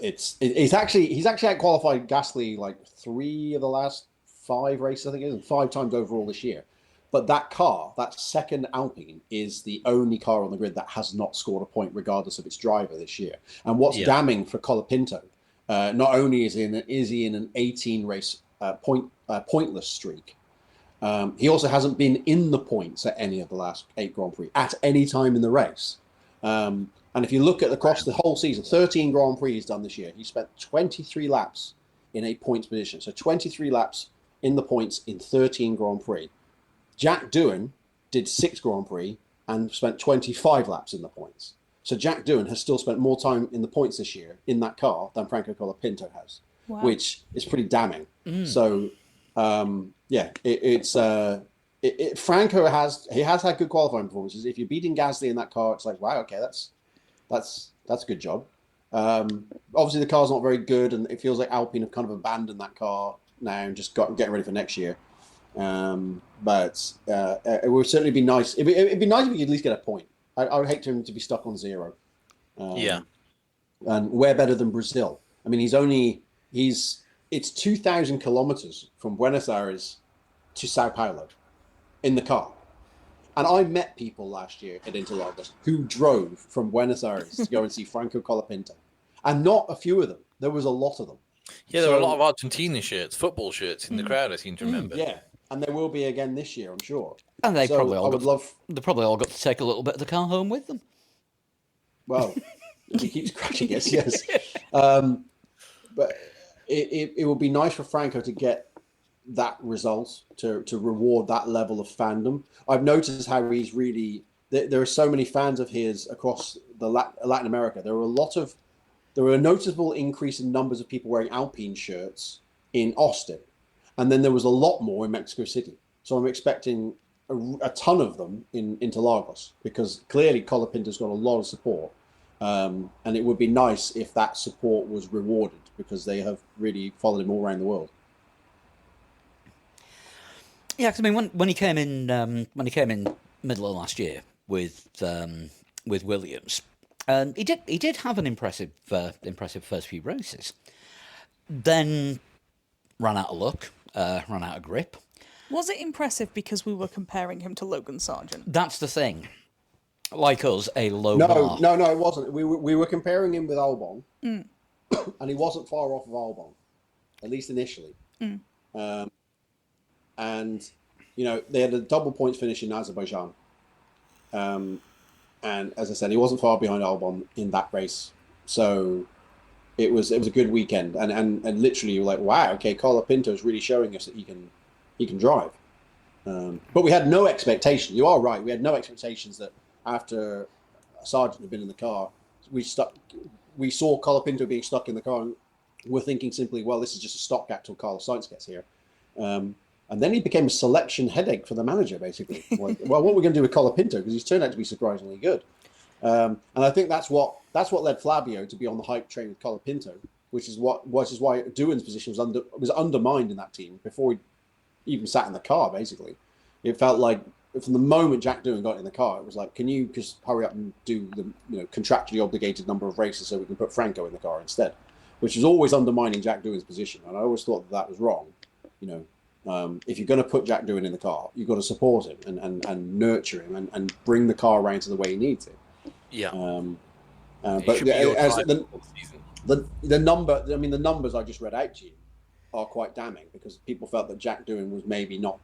he's actually out-qualified Gasly like 3 of the last 5 races, I think it is, and 5 times overall this year. But that car, that second Alpine, is the only car on the grid that has not scored a point regardless of its driver this year. And what's damning for Colapinto, not only is he in an 18 race pointless streak, he also hasn't been in the points at any of the last 8 Grand Prix at any time in the race. And if you look at across the whole season, 13 Grand Prix he's done this year. He spent 23 laps in a points position. So 23 laps in the points in 13 Grand Prix. Jack Doohan did 6 Grand Prix and spent 25 laps in the points. So Jack Doohan has still spent more time in the points this year in that car than Franco Colapinto has, which is pretty damning. So, Franco has had good qualifying performances. If you're beating Gasly in that car, it's like, wow, okay, that's a good job. Obviously, the car's not very good, and it feels like Alpine have kind of abandoned that car now and just getting ready for next year. But it would certainly be nice. It'd be nice if we could at least get a point. I would hate him to be stuck on 0. Yeah. And where better than Brazil? I mean, it's 2,000 kilometers from Buenos Aires to Sao Paulo in the car. And I met people last year at Interlagos who drove from Buenos Aires to go and see Franco Colapinto. And not a few of them. There was a lot of them. Yeah, there were a lot of Argentina shirts, football shirts in the crowd, I seem to remember. Yeah, and there will be again this year, I'm sure. And they probably all got to take a little bit of the car home with them. Well, if he keeps cracking it, yes. But it would be nice for Franco to get that result, to reward that level of fandom. I've noticed how he's really... There are so many fans of his across the Latin America. There were a noticeable increase in numbers of people wearing Alpine shirts in Austin. And then there was a lot more in Mexico City. So I'm expecting a ton of them in Interlagos, because clearly Colapinto's got a lot of support. And it would be nice if that support was rewarded, because they have really followed him all around the world. Yeah, because I mean, when he came in middle of last year with Williams, he did have an impressive first few races. Then ran out of luck, ran out of grip. Was it impressive because we were comparing him to Logan Sargent? That's the thing. Like us, a low bar. No, it wasn't. We were comparing him with Albon, and he wasn't far off of Albon, at least initially. And they had a double points finish in Azerbaijan, and as I said, he wasn't far behind Albon in that race. So it was a good weekend, and literally you were like, wow, okay, Colapinto is really showing us that he can drive. But we had no expectation. You are right. We had no expectations that after Sargent had been in the car, we saw Colapinto being stuck in the car, and we're thinking simply, well, this is just a stopgap till Carlos Sainz gets here. And then he became a selection headache for the manager, basically. Like, well, what are we going to do with Colapinto? Because he's turned out to be surprisingly good. And I think that's what led Flavio to be on the hype train with Colapinto, which is why Doohan's position was undermined in that team before he even sat in the car. Basically, it felt like from the moment Jack Doohan got in the car, it was like, can you just hurry up and do the contractually obligated number of races so we can put Franco in the car instead, which was always undermining Jack Doohan's position. And I always thought that was wrong. If you're going to put Jack Doohan in the car, you've got to support him and nurture him and bring the car around to the way he needs it. Yeah. But the numbers I just read out to you are quite damning, because people felt that Jack Doohan was maybe not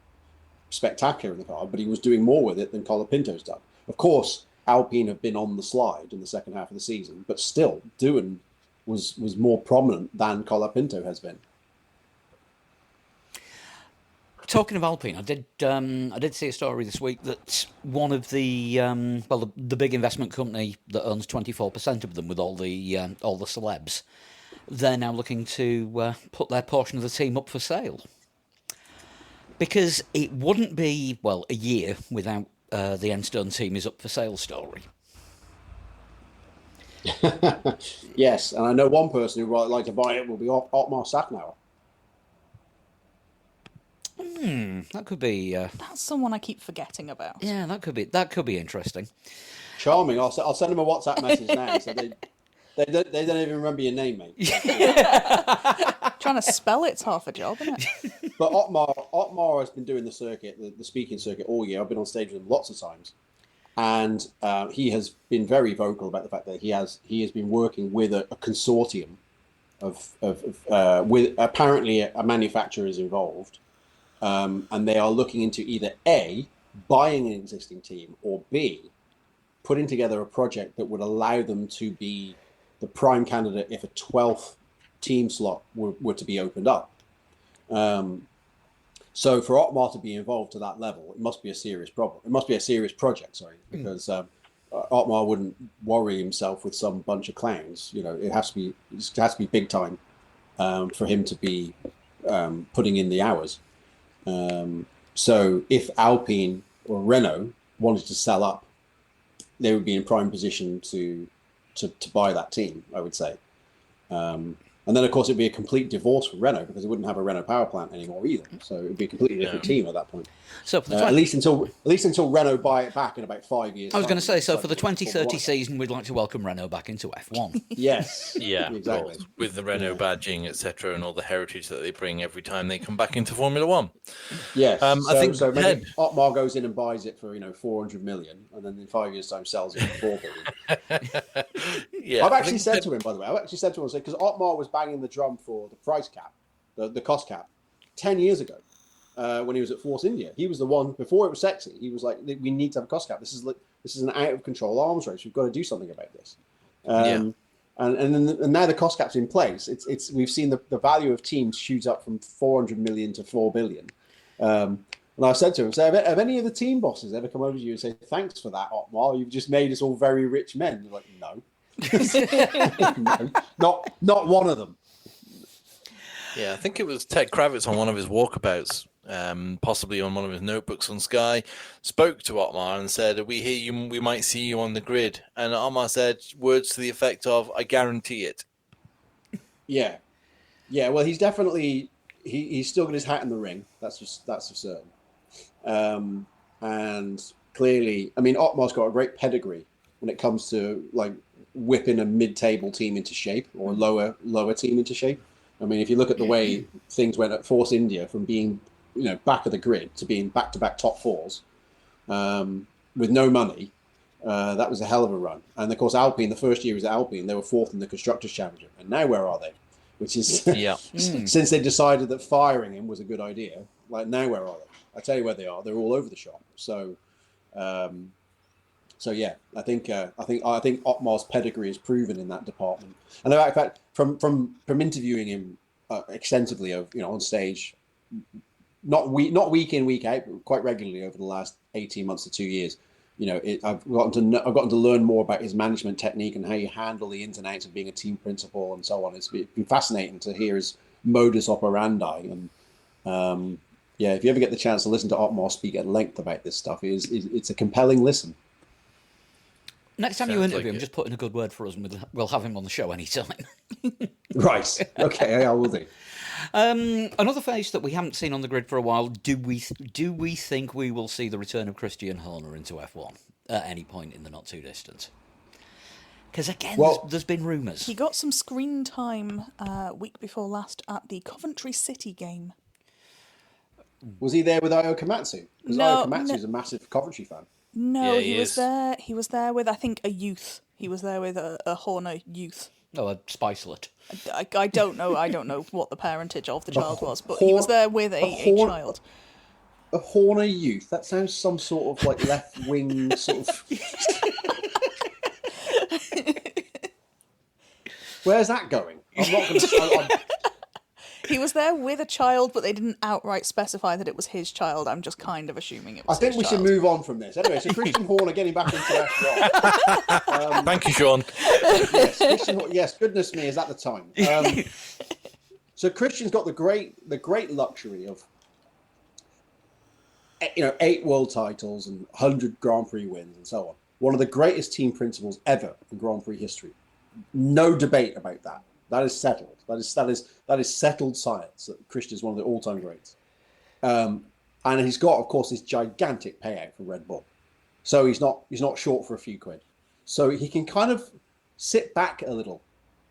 spectacular in the car, but he was doing more with it than Colapinto's done. Of course, Alpine have been on the slide in the second half of the season, but still, Doohan was more prominent than Colapinto has been. Talking of Alpine, I did see a story this week that one of the the big investment company that owns 24% of them, with all the celebs, they're now looking to put their portion of the team up for sale, because it wouldn't be a year without the Enstone team is up for sale story. Yes, and I know one person who would like to buy it will be Otmar Safnauer. That could be. That's someone I keep forgetting about. Yeah, that could be interesting. Charming. I'll send him a WhatsApp message now. So they don't even remember your name, mate. Trying to spell it's half a job, isn't it? But Otmar has been doing the circuit, the speaking circuit all year. I've been on stage with him lots of times, and he has been very vocal about the fact that he has been working with a consortium with apparently a manufacturer is involved. And they are looking into either A, buying an existing team, or B, putting together a project that would allow them to be the prime candidate if a 12th team slot were to be opened up. So for Otmar to be involved to that level, it must be a serious problem. It must be a serious project, because Otmar wouldn't worry himself with some bunch of clowns. It has to be big time for him to be putting in the hours. So if Alpine or Renault wanted to sell up, they would be in prime position to buy that team, I would say. And then, of course, it'd be a complete divorce from Renault because they wouldn't have a Renault power plant anymore either. So it'd be a completely different team at that point. So for the at least until Renault buy it back in about 5 years. I was going to say, so for the 2030 season, we'd like to welcome Renault back into F1. Yes. Yeah, exactly. With the Renault badging, etc., and all the heritage that they bring every time they come back into Formula One. Yes. I think so. Maybe Otmar goes in and buys it for 400 million, and then in 5 years' time sells it for 4 billion. Yeah, I've actually said to him, by the way, because Otmar was banging the drum for the price cap, the cost cap, 10 years ago. When he was at Force India, he was the one before it was sexy. He was like, "We need to have a cost cap. This is an out of control arms race. We've got to do something about this." And now the cost cap's in place. We've seen the value of teams shoot up from 400 million to 4 billion. And I said to him, "Have any of the team bosses ever come over to you and say thanks for that, Otmar? You've just made us all very rich men." You're like, "No, no, not one of them." Yeah, I think it was Ted Kravitz on one of his walkabouts, possibly on one of his notebooks on Sky, spoke to Otmar and said, "We hear you. We might see you on the grid." And Otmar said words to the effect of, "I guarantee it." Yeah. Well, he's definitely he's still got his hat in the ring. That's for certain. And clearly, I mean, Otmar's got a great pedigree when it comes to like whipping a mid-table team into shape or a lower team into shape. I mean, if you look at the way things went at Force India from being, back of the grid to being back-to-back top fours with no money, that was a hell of a run. And of course, Alpine, the first year was at Alpine, they were fourth in the Constructors' Championship. And now where are they? Which is, since they decided that firing him was a good idea, like now where are they? I tell you where they are. They're all over the shop. So yeah, I think Otmar's pedigree is proven in that department. And in fact, from interviewing him extensively on stage, not week in week out, but quite regularly over the last 18 months to 2 years, I've gotten to learn more about his management technique and how you handle the ins and outs of being a team principal and so on. It's been fascinating to hear his modus operandi. And if you ever get the chance to listen to Otmar speak at length about this stuff, it's a compelling listen. Next time you interview him, just put in a good word for us and we'll have him on the show anytime. Right. Okay, I will do. Another face that we haven't seen on the grid for a while, do we think we will see the return of Christian Horner into F1 at any point in the not too distant? Because again, there's been rumours. He got some screen time week before last at the Coventry City game. Was he there with Io Komatsu? Because No, Io Komatsu is a massive Coventry fan. No, Yeah, he was there. He was there with, I think, a youth. He was there with a Horner youth. Oh, a Spicelet. I don't know. I don't know what the parentage of the child was, but he was there with a child. A Horner youth. That sounds some sort of like left wing sort of. Where's that going? I'm not going to. He was there with a child, but they didn't outright specify that it was his child. I'm just kind of assuming it was. I think we should move on from this. Anyway, so Christian Horner getting back into F1. Thank you, Sean. Yes, goodness me, is that the time? So Christian's got the great luxury of 8 world titles and 100 Grand Prix wins and so on. One of the greatest team principals ever in Grand Prix history. No debate about that. That is settled. That is settled science. That Christian's one of the all-time greats, and he's got, of course, this gigantic payout for Red Bull, so he's not short for a few quid. So he can kind of sit back a little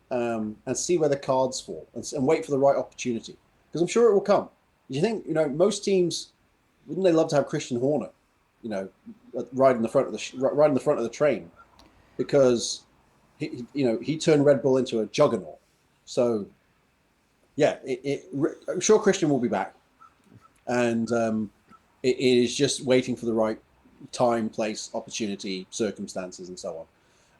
and see where the cards fall and wait for the right opportunity, because I'm sure it will come. You think most teams, wouldn't they love to have Christian Horner, right in the front of the train, because he turned Red Bull into a juggernaut. So, yeah, I'm sure Christian will be back, and it is just waiting for the right time, place, opportunity, circumstances, and so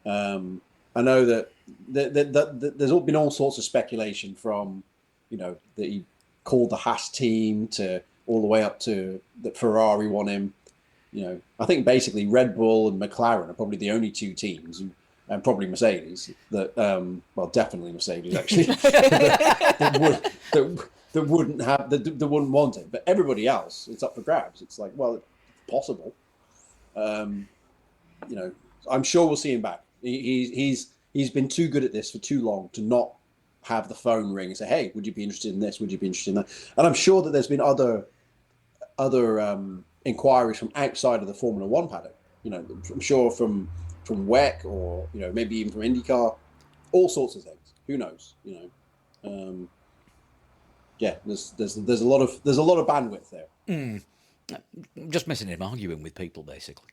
on. I know that there's been all sorts of speculation from, that he called the Haas team to all the way up to that Ferrari want him. I think basically Red Bull and McLaren are probably the only two teams and probably Mercedes that, definitely Mercedes actually, that wouldn't want it. But everybody else, it's up for grabs. It's like, well, it's possible. I'm sure we'll see him back. He's been too good at this for too long to not have the phone ring and say, "Hey, would you be interested in this? Would you be interested in that?" And I'm sure that there's been other inquiries from outside of the Formula One paddock. You know, I'm sure from WEC or maybe even from IndyCar, all sorts of things. Who knows? Yeah, there's a lot of bandwidth there. Just missing him arguing with people, basically.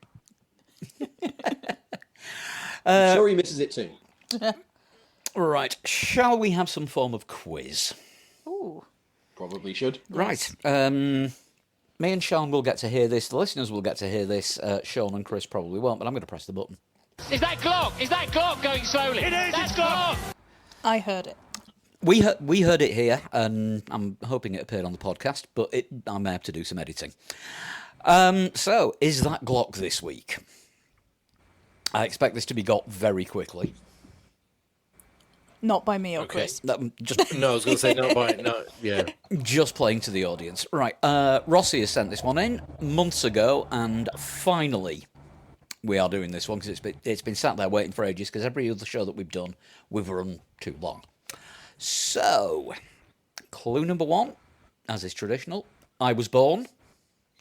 I'm sure he misses it too. Right, shall we have some form of quiz? Ooh. Probably should. Right. Me and Sean will get to hear this. The listeners will get to hear this. Sean and Chris probably won't, but I'm going to press the button. Is that Glock? Is that Glock going slowly? It is. That's Glock. I heard it. We heard it here, and I'm hoping it appeared on the podcast, but I may have to do some editing. So, is that Glock this week? I expect this to be got very quickly. Not by me or Okay. Chris. Just No, I was going to say not by no. Yeah. Just playing to the audience. Right, Rossi has sent this one in months ago, and finally we are doing this one because it's been sat there waiting for ages because every other show that we've done, we've run too long. So, clue number one, as is traditional, I was born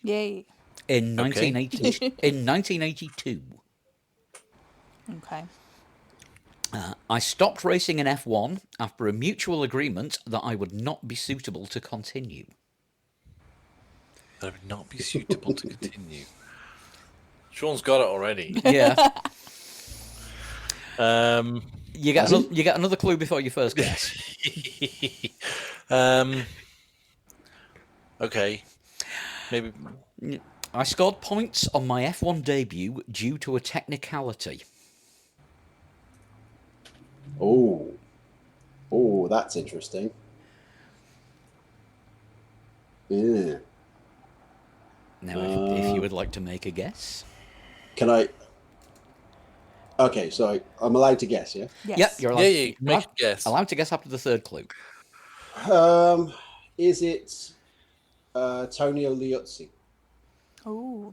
Yay. in 1982. Okay. I stopped racing in F1 after a mutual agreement that I would not be suitable to continue. That would not be suitable to continue. Sean's got it already. Yeah. You You get another clue before your first guess. Okay. Maybe. I scored points on my F1 debut due to a technicality. Oh, that's interesting. Yeah. Now, if you would like to make a guess. Can I? Okay, so I'm allowed to guess, yeah? Yes. Yep, you're allowed, Yeah, make a guess. allowed to guess after the third clue. Is it Tonio Liuzzi? Ooh.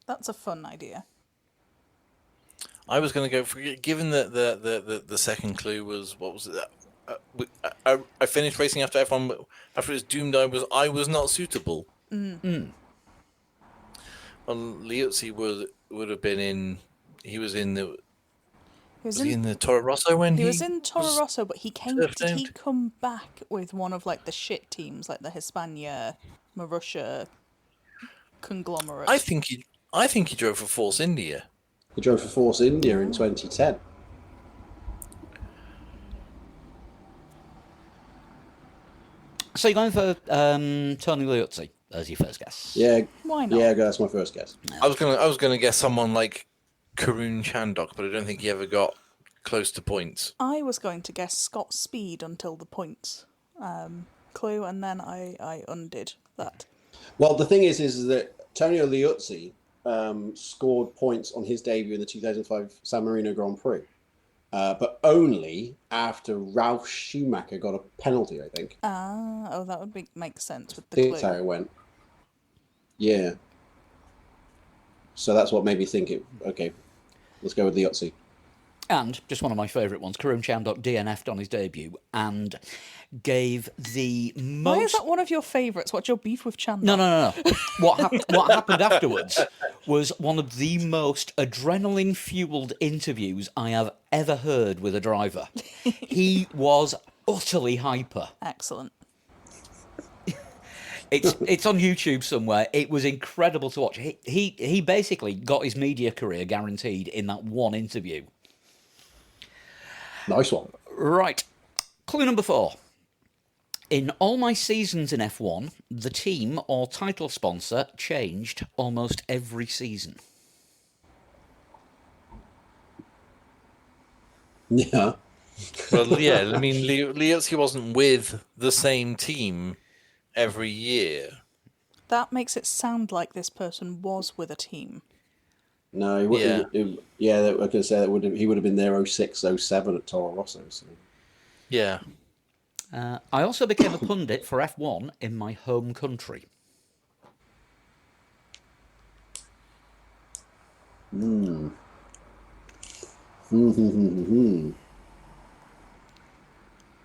That's a fun idea. I was going to go for, given that the second clue was, what was it? I finished racing after F1, but after it was doomed, I was not suitable. Well, Liuzzi would have been in. He was in the. Was he in the Toro Rosso when he was in Toro Rosso, but did he domed? come back with one of like the shit teams, like the Hispania, Marussia conglomerate? I think he drove for Force India. He drove for Force India in 2010. So you're going for Tony Liuzzi as your first guess? Yeah. Why not? Yeah, that's my first guess. I was gonna guess someone like Karun Chandok, but I don't think he ever got close to points. I was going to guess Scott Speed until the points clue, and then I undid that. Well, the thing is that Tonio Liuzzi scored points on his debut in the 2005 San Marino Grand Prix, but only after Ralf Schumacher got a penalty, I think. That would make sense with I the think clue. that's how it went. Yeah. So that's what made me think it. Okay, let's go with Liuzzi. And just one of my favourite ones, Karun Chandok DNF'd on his debut and gave the most... Why is that one of your favourites? What's your beef with Chandler? No. What happened afterwards was one of the most adrenaline-fuelled interviews I have ever heard with a driver. He was utterly hyper. Excellent. It's on YouTube somewhere. It was incredible to watch. He basically got his media career guaranteed in that one interview. Nice one. Right. Clue number 4. In all my seasons in F1, the team or title sponsor changed almost every season. Yeah. Well, yeah, I mean, Liuzzi wasn't with the same team every year. That makes it sound like this person was with a team. No, he wouldn't. Yeah, I was going to say he would have been there 06, 07 at Toro Rosso. So. Yeah. I also became a pundit for F1 in my home country.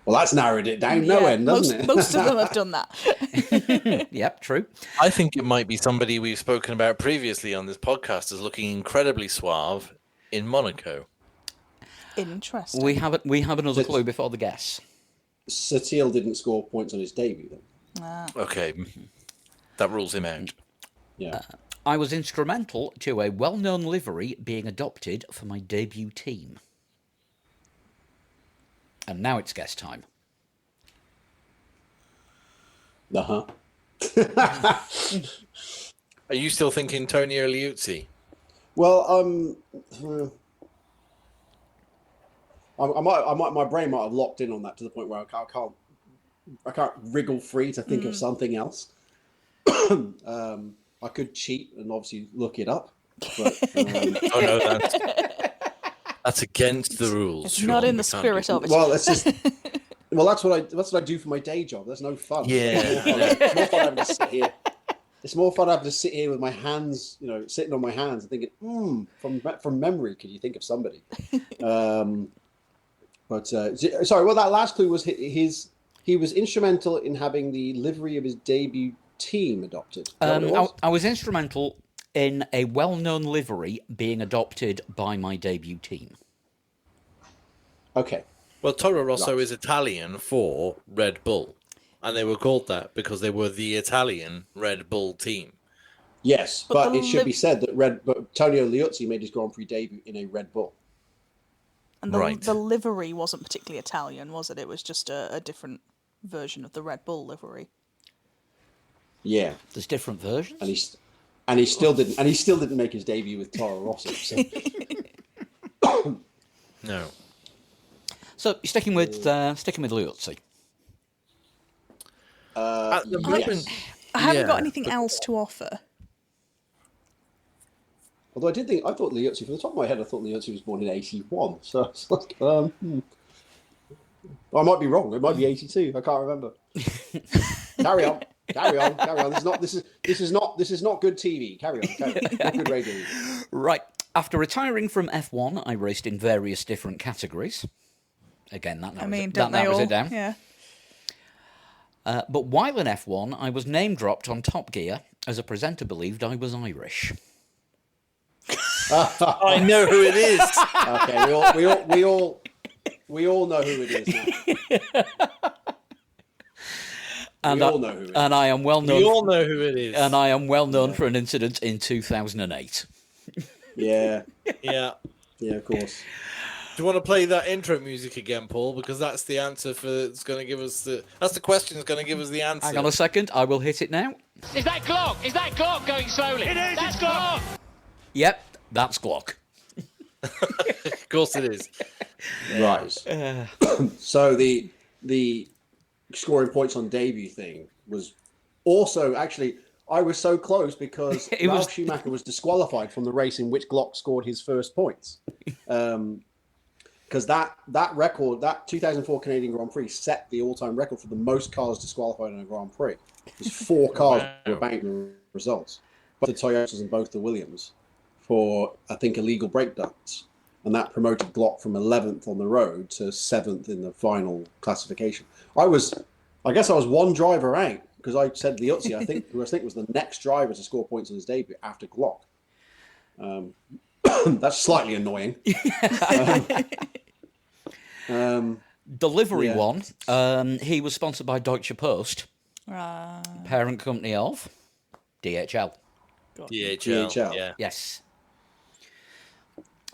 Well, that's narrowed it down no end, doesn't it? Most of them have done that. Yep, true. I think it might be somebody we've spoken about previously on this podcast as looking incredibly suave in Monaco. Interesting. We have another clue before the guess. Sutil didn't score points on his debut, then. Okay, that rules him out. Yeah. I was instrumental to a well-known livery being adopted for my debut team. And now it's guess time. Uh-huh. Are you still thinking Tony Liuzzi? Well, my brain might have locked in on that to the point where I can't wriggle free to think of something else. I could cheat and obviously look it up, but Oh no, that's against the rules. It's Sean. not in We the can't spirit do of it. well, that's just that's what I do for my day job. That's no fun. Yeah. It's more fun having to sit here. It's more fun having to sit here with my hands, sitting on my hands and thinking, from memory, can you think of somebody? Sorry, well, that last clue was he was instrumental in having the livery of his debut team adopted. Is that what it was? I was instrumental in a well-known livery being adopted by my debut team. Okay. Well, Toro Rosso Right. is Italian for Red Bull, and they were called that because they were the Italian Red Bull team. Yes, But but the it should be said that Tonio Liuzzi made his Grand Prix debut in a Red Bull. And Right. the livery wasn't particularly Italian, was it? It was just a different version of the Red Bull livery. Yeah, There's different versions. and he still didn't make his debut with Toro Rosso. So. No. So you're sticking with Liuzzi. At the Yes. moment, I haven't Yeah, got anything else to offer. Although I thought Liuzzi, from the top of my head, I thought Liuzzi was born in 81. So it's like, I might be wrong. It might be 82. I can't remember. Carry on. This is not good TV. Carry on. Not good radio. Right. After retiring from F1, I raced in various different categories. Again, that narrows it down. Yeah. But while in F1, I was name-dropped on Top Gear as a presenter believed I was Irish. I know who it is. Okay, we all know who it is now. And we all know who it is. And I am well known. We all know who it is. And I am well known for an incident in 2008. Yeah, Yeah. of course. Do you want to play that intro music again, Paul? Because that's the answer that's going to give us that's the question that's going to give us the answer. Hang on a second, I will hit it now. Is that Glock? Is that Glock going slowly? It is. That's Glock. Yep, that's Glock. Of course it is. Right. So the scoring points on debut thing was also actually I was so close because Ralph Schumacher was disqualified from the race in which Glock scored his first points. Because that record, that 2004 Canadian Grand Prix, set the all-time record for the most cars disqualified in a Grand Prix. There's 4 cars were banked in the results. Both the Toyotas and both the Williams for, I think, illegal brake ducts. And that promoted Glock from 11th on the road to 7th in the final classification. I guess I was one driver out because I said Liuzzi, who I think was the next driver to score points on his debut after Glock. That's slightly annoying. The livery one, he was sponsored by Deutsche Post, parent company of DHL. DHL. Yeah. Yes.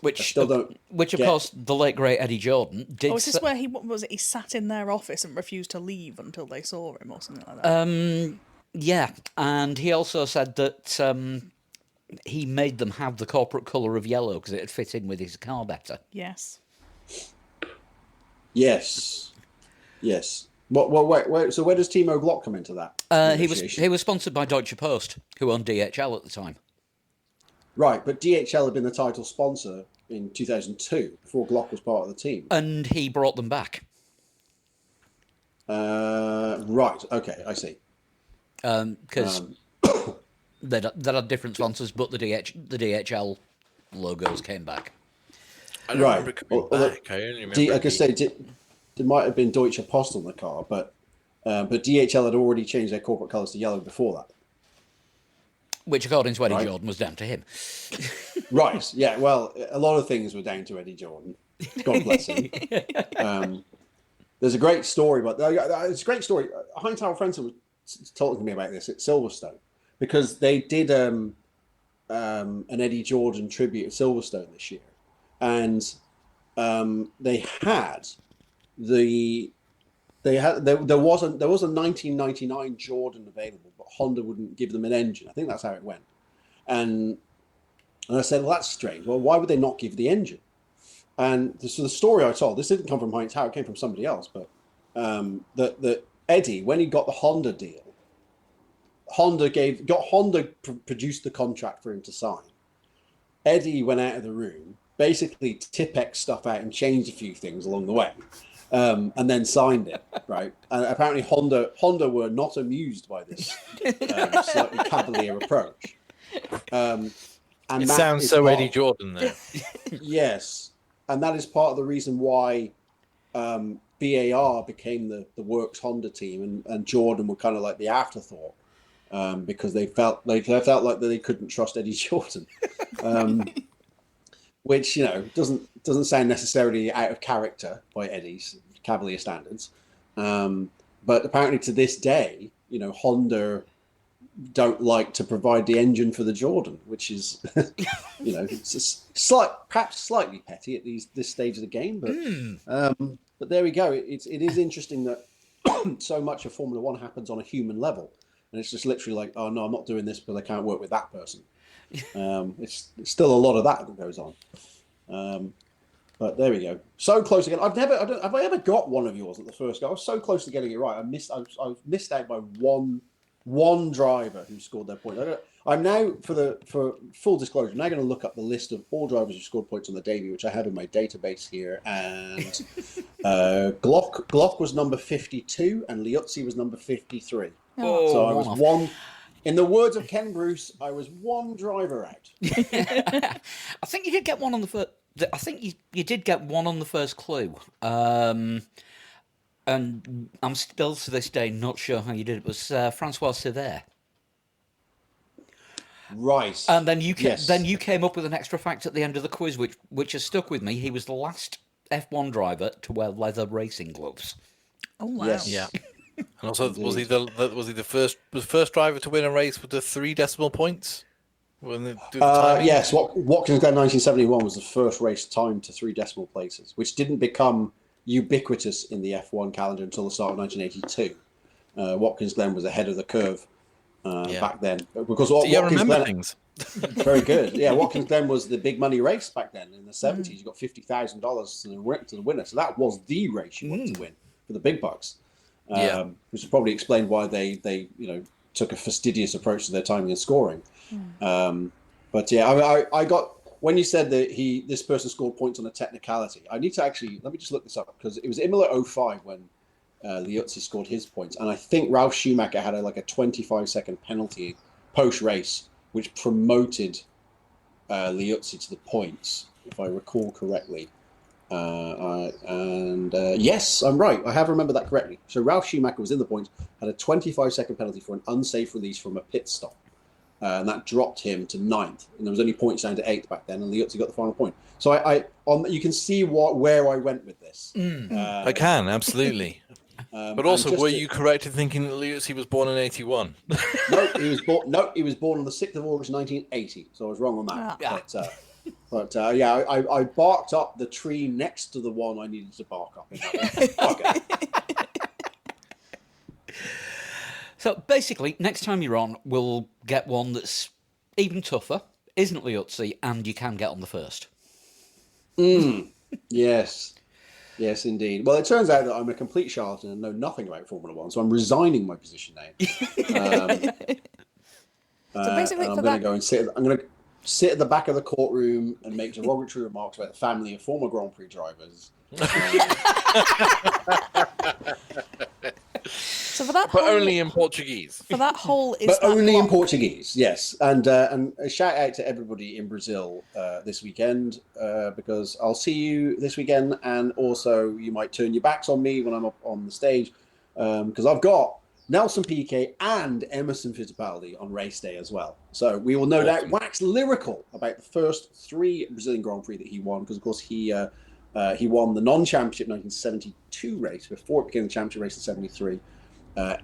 Which still don't of course, the late great Eddie Jordan did. Oh, is this where he sat in their office and refused to leave until they saw him or something like that? Yeah, and he also said that he made them have the corporate colour of yellow because it would fit in with his car better. Yes. Yes. Wait. So where does Timo Glock come into that? He was sponsored by Deutsche Post, who owned DHL at the time. Right, but DHL had been the title sponsor in 2002 before Glock was part of the team. And he brought them back. Right. Okay, I see. Because they had different sponsors, but the DHL logos came back. I don't remember coming back. I only remember. Like I say, there might have been Deutsche Post on the car, but DHL had already changed their corporate colours to yellow before that. Which, according to Eddie Right. Jordan, was down to him. Right. Yeah. Well, a lot of things were down to Eddie Jordan. God bless him. There's a great story, but it's a great story. Heinz Howard Frentzen was talking to me about this at Silverstone because they did an Eddie Jordan tribute at Silverstone this year, and there was a 1999 Jordan available, but Honda wouldn't give them an engine. I think that's how it went. And I said, well, that's strange. Well, why would they not give the engine? And so the story I told, this didn't come from Heinz Howard, it came from somebody else, but that Eddie, when he got the Honda deal, Honda produced the contract for him to sign. Eddie went out of the room, basically Tipex stuff out and changed a few things along the way, and then signed it, right? And apparently Honda were not amused by this slightly cavalier approach. And It that sounds is so part- Eddie Jordan there. Yes, and that is part of the reason why BAR became the works Honda team, and Jordan were kind of like the afterthought, because they felt like they couldn't trust Eddie Jordan, which doesn't sound necessarily out of character by Eddie's cavalier standards, but apparently to this day, Honda don't like to provide the engine for the Jordan, which is, it's perhaps slightly petty at this stage of the game, but there we go. It is interesting that so much of Formula One happens on a human level, and it's just literally like, oh no, I'm not doing this because I can't work with that person. It's still a lot of that goes on. But there we go. So close again. Have I ever got one of yours at the first go? I was so close to getting it right. I missed out by one driver who scored their point. I'm now, for full disclosure, I'm now going to look up the list of all drivers who scored points on the debut, which I have in my database here. And Glock was number 52, and Liuzzi was number 53. Oh, so I was one. In the words of Ken Bruce, I was one driver out. I think you did get one on the first. I think you did get one on the first clue. And I'm still to this day not sure how you did it. It was Francois Sever. Right. And then you Yes. came up with an extra fact at the end of the quiz, which has stuck with me. He was the last F1 driver to wear leather racing gloves. Oh wow. Yes. Yeah. And also, was he the first driver to win a race with the 3 decimal points? When they do the timing? Yes. Watkins Glen 1971 was the first race timed to 3 decimal places, which didn't become ubiquitous in the F1 calendar until the start of 1982. Watkins Glen was ahead of the curve back then, because You Watkins remember Glen, things. very good. Yeah, Watkins Glen was the big money race back then in the 70s. You got $50,000 to the winner, so that was the race you wanted to win for the big bucks. Which would probably explain why they took a fastidious approach to their timing and scoring. But yeah, I got, when you said that this person scored points on a technicality, I need to actually, let me just look this up, because it was Imola 05 when Liuzzi scored his points, and I think Ralf Schumacher had a 25-second penalty post-race, which promoted Liuzzi to the points, if I recall correctly. Yes, I'm right. I have remembered that correctly. So Ralf Schumacher was in the points, had a 25-second penalty for an unsafe release from a pit stop. And that dropped him to 9th. And there was only points down to 8th back then, and Liuzzi got the final point. So you can see where I went with this. I can, absolutely. But also, were you correct in thinking that Liuzzi was born in 81? No, he was born on the 6th of August 1980. So I was wrong on that. But I barked up the tree next to the one I needed to bark up. Okay. So basically, next time you're on, we'll get one that's even tougher, isn't Liuzzi, and you can get on the first. Yes, indeed. Well, it turns out that I'm a complete charlatan and know nothing about Formula One, so I'm resigning my position now. So basically, and for I'm going to go and sit at the back of the courtroom and make derogatory remarks about the family of former Grand Prix drivers. So for that but whole, only in Portuguese. for that whole is But that only in Glock. Portuguese, yes. And a shout out to everybody in Brazil this weekend, because I'll see you this weekend, and also you might turn your backs on me when I'm up on the stage, because I've got Nelson Piquet and Emerson Fittipaldi on race day as well. So we will no doubt wax lyrical about the first 3 Brazilian Grand Prix that he won, because of course he won the non-championship 1972 race before it became the championship race in 73.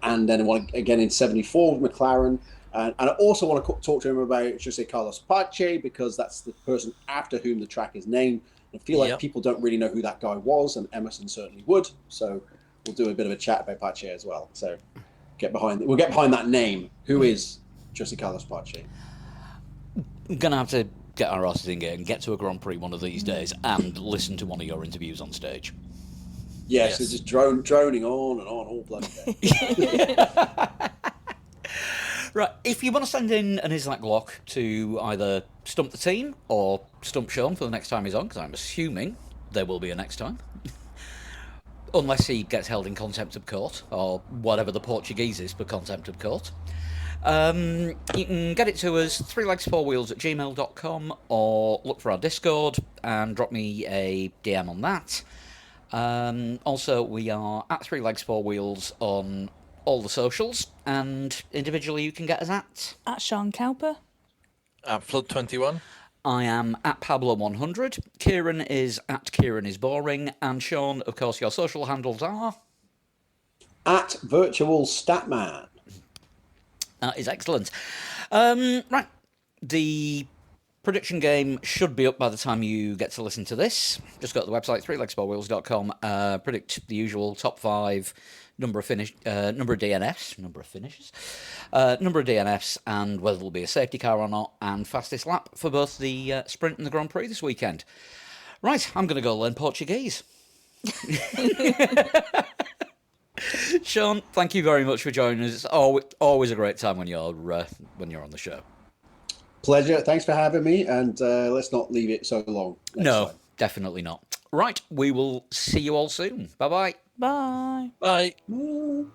And then won again in 74 with McLaren. And I also want to talk to him about Jose Carlos Pache, because that's the person after whom the track is named. I feel like people don't really know who that guy was, and Emerson certainly would. So we'll do a bit of a chat about Pache as well. So we'll get behind that name. Who is Jose Carlos Pache? I'm going to have to get our asses in gear and get to a Grand Prix one of these days and listen to one of your interviews on stage. Yes, it's just droning on and on all bloody day. Right, if you want to send in an Is That Glock to either stump the team or stump Sean for the next time he's on, because I'm assuming there will be a next time, unless he gets held in contempt of court, or whatever the Portuguese is for contempt of court, you can get it to us 3legs4wheels@gmail.com, or look for our Discord and drop me a DM on that. Also, we are at 3legs4wheels on all the socials, and individually you can get us at Sean Cowper. At Flood21. I am at Pablo100. Kieran is at Kieran is boring, and Sean, of course, your social handles are At VritualStatMan. That is excellent. Right, the prediction game should be up by the time you get to listen to this. Just go to the website, 3legs4wheels.com, predict the usual top 5, number of DNFs, and whether there'll be a safety car or not, and fastest lap for both the sprint and the Grand Prix this weekend. Right, I'm going to go learn Portuguese. Sean, thank you very much for joining us. It's always a great time when you're on the show. Pleasure. Thanks for having me, and let's not leave it so long. No, time. definitely not. Right, we will see you all soon. Bye-bye. Bye. Bye. Mm.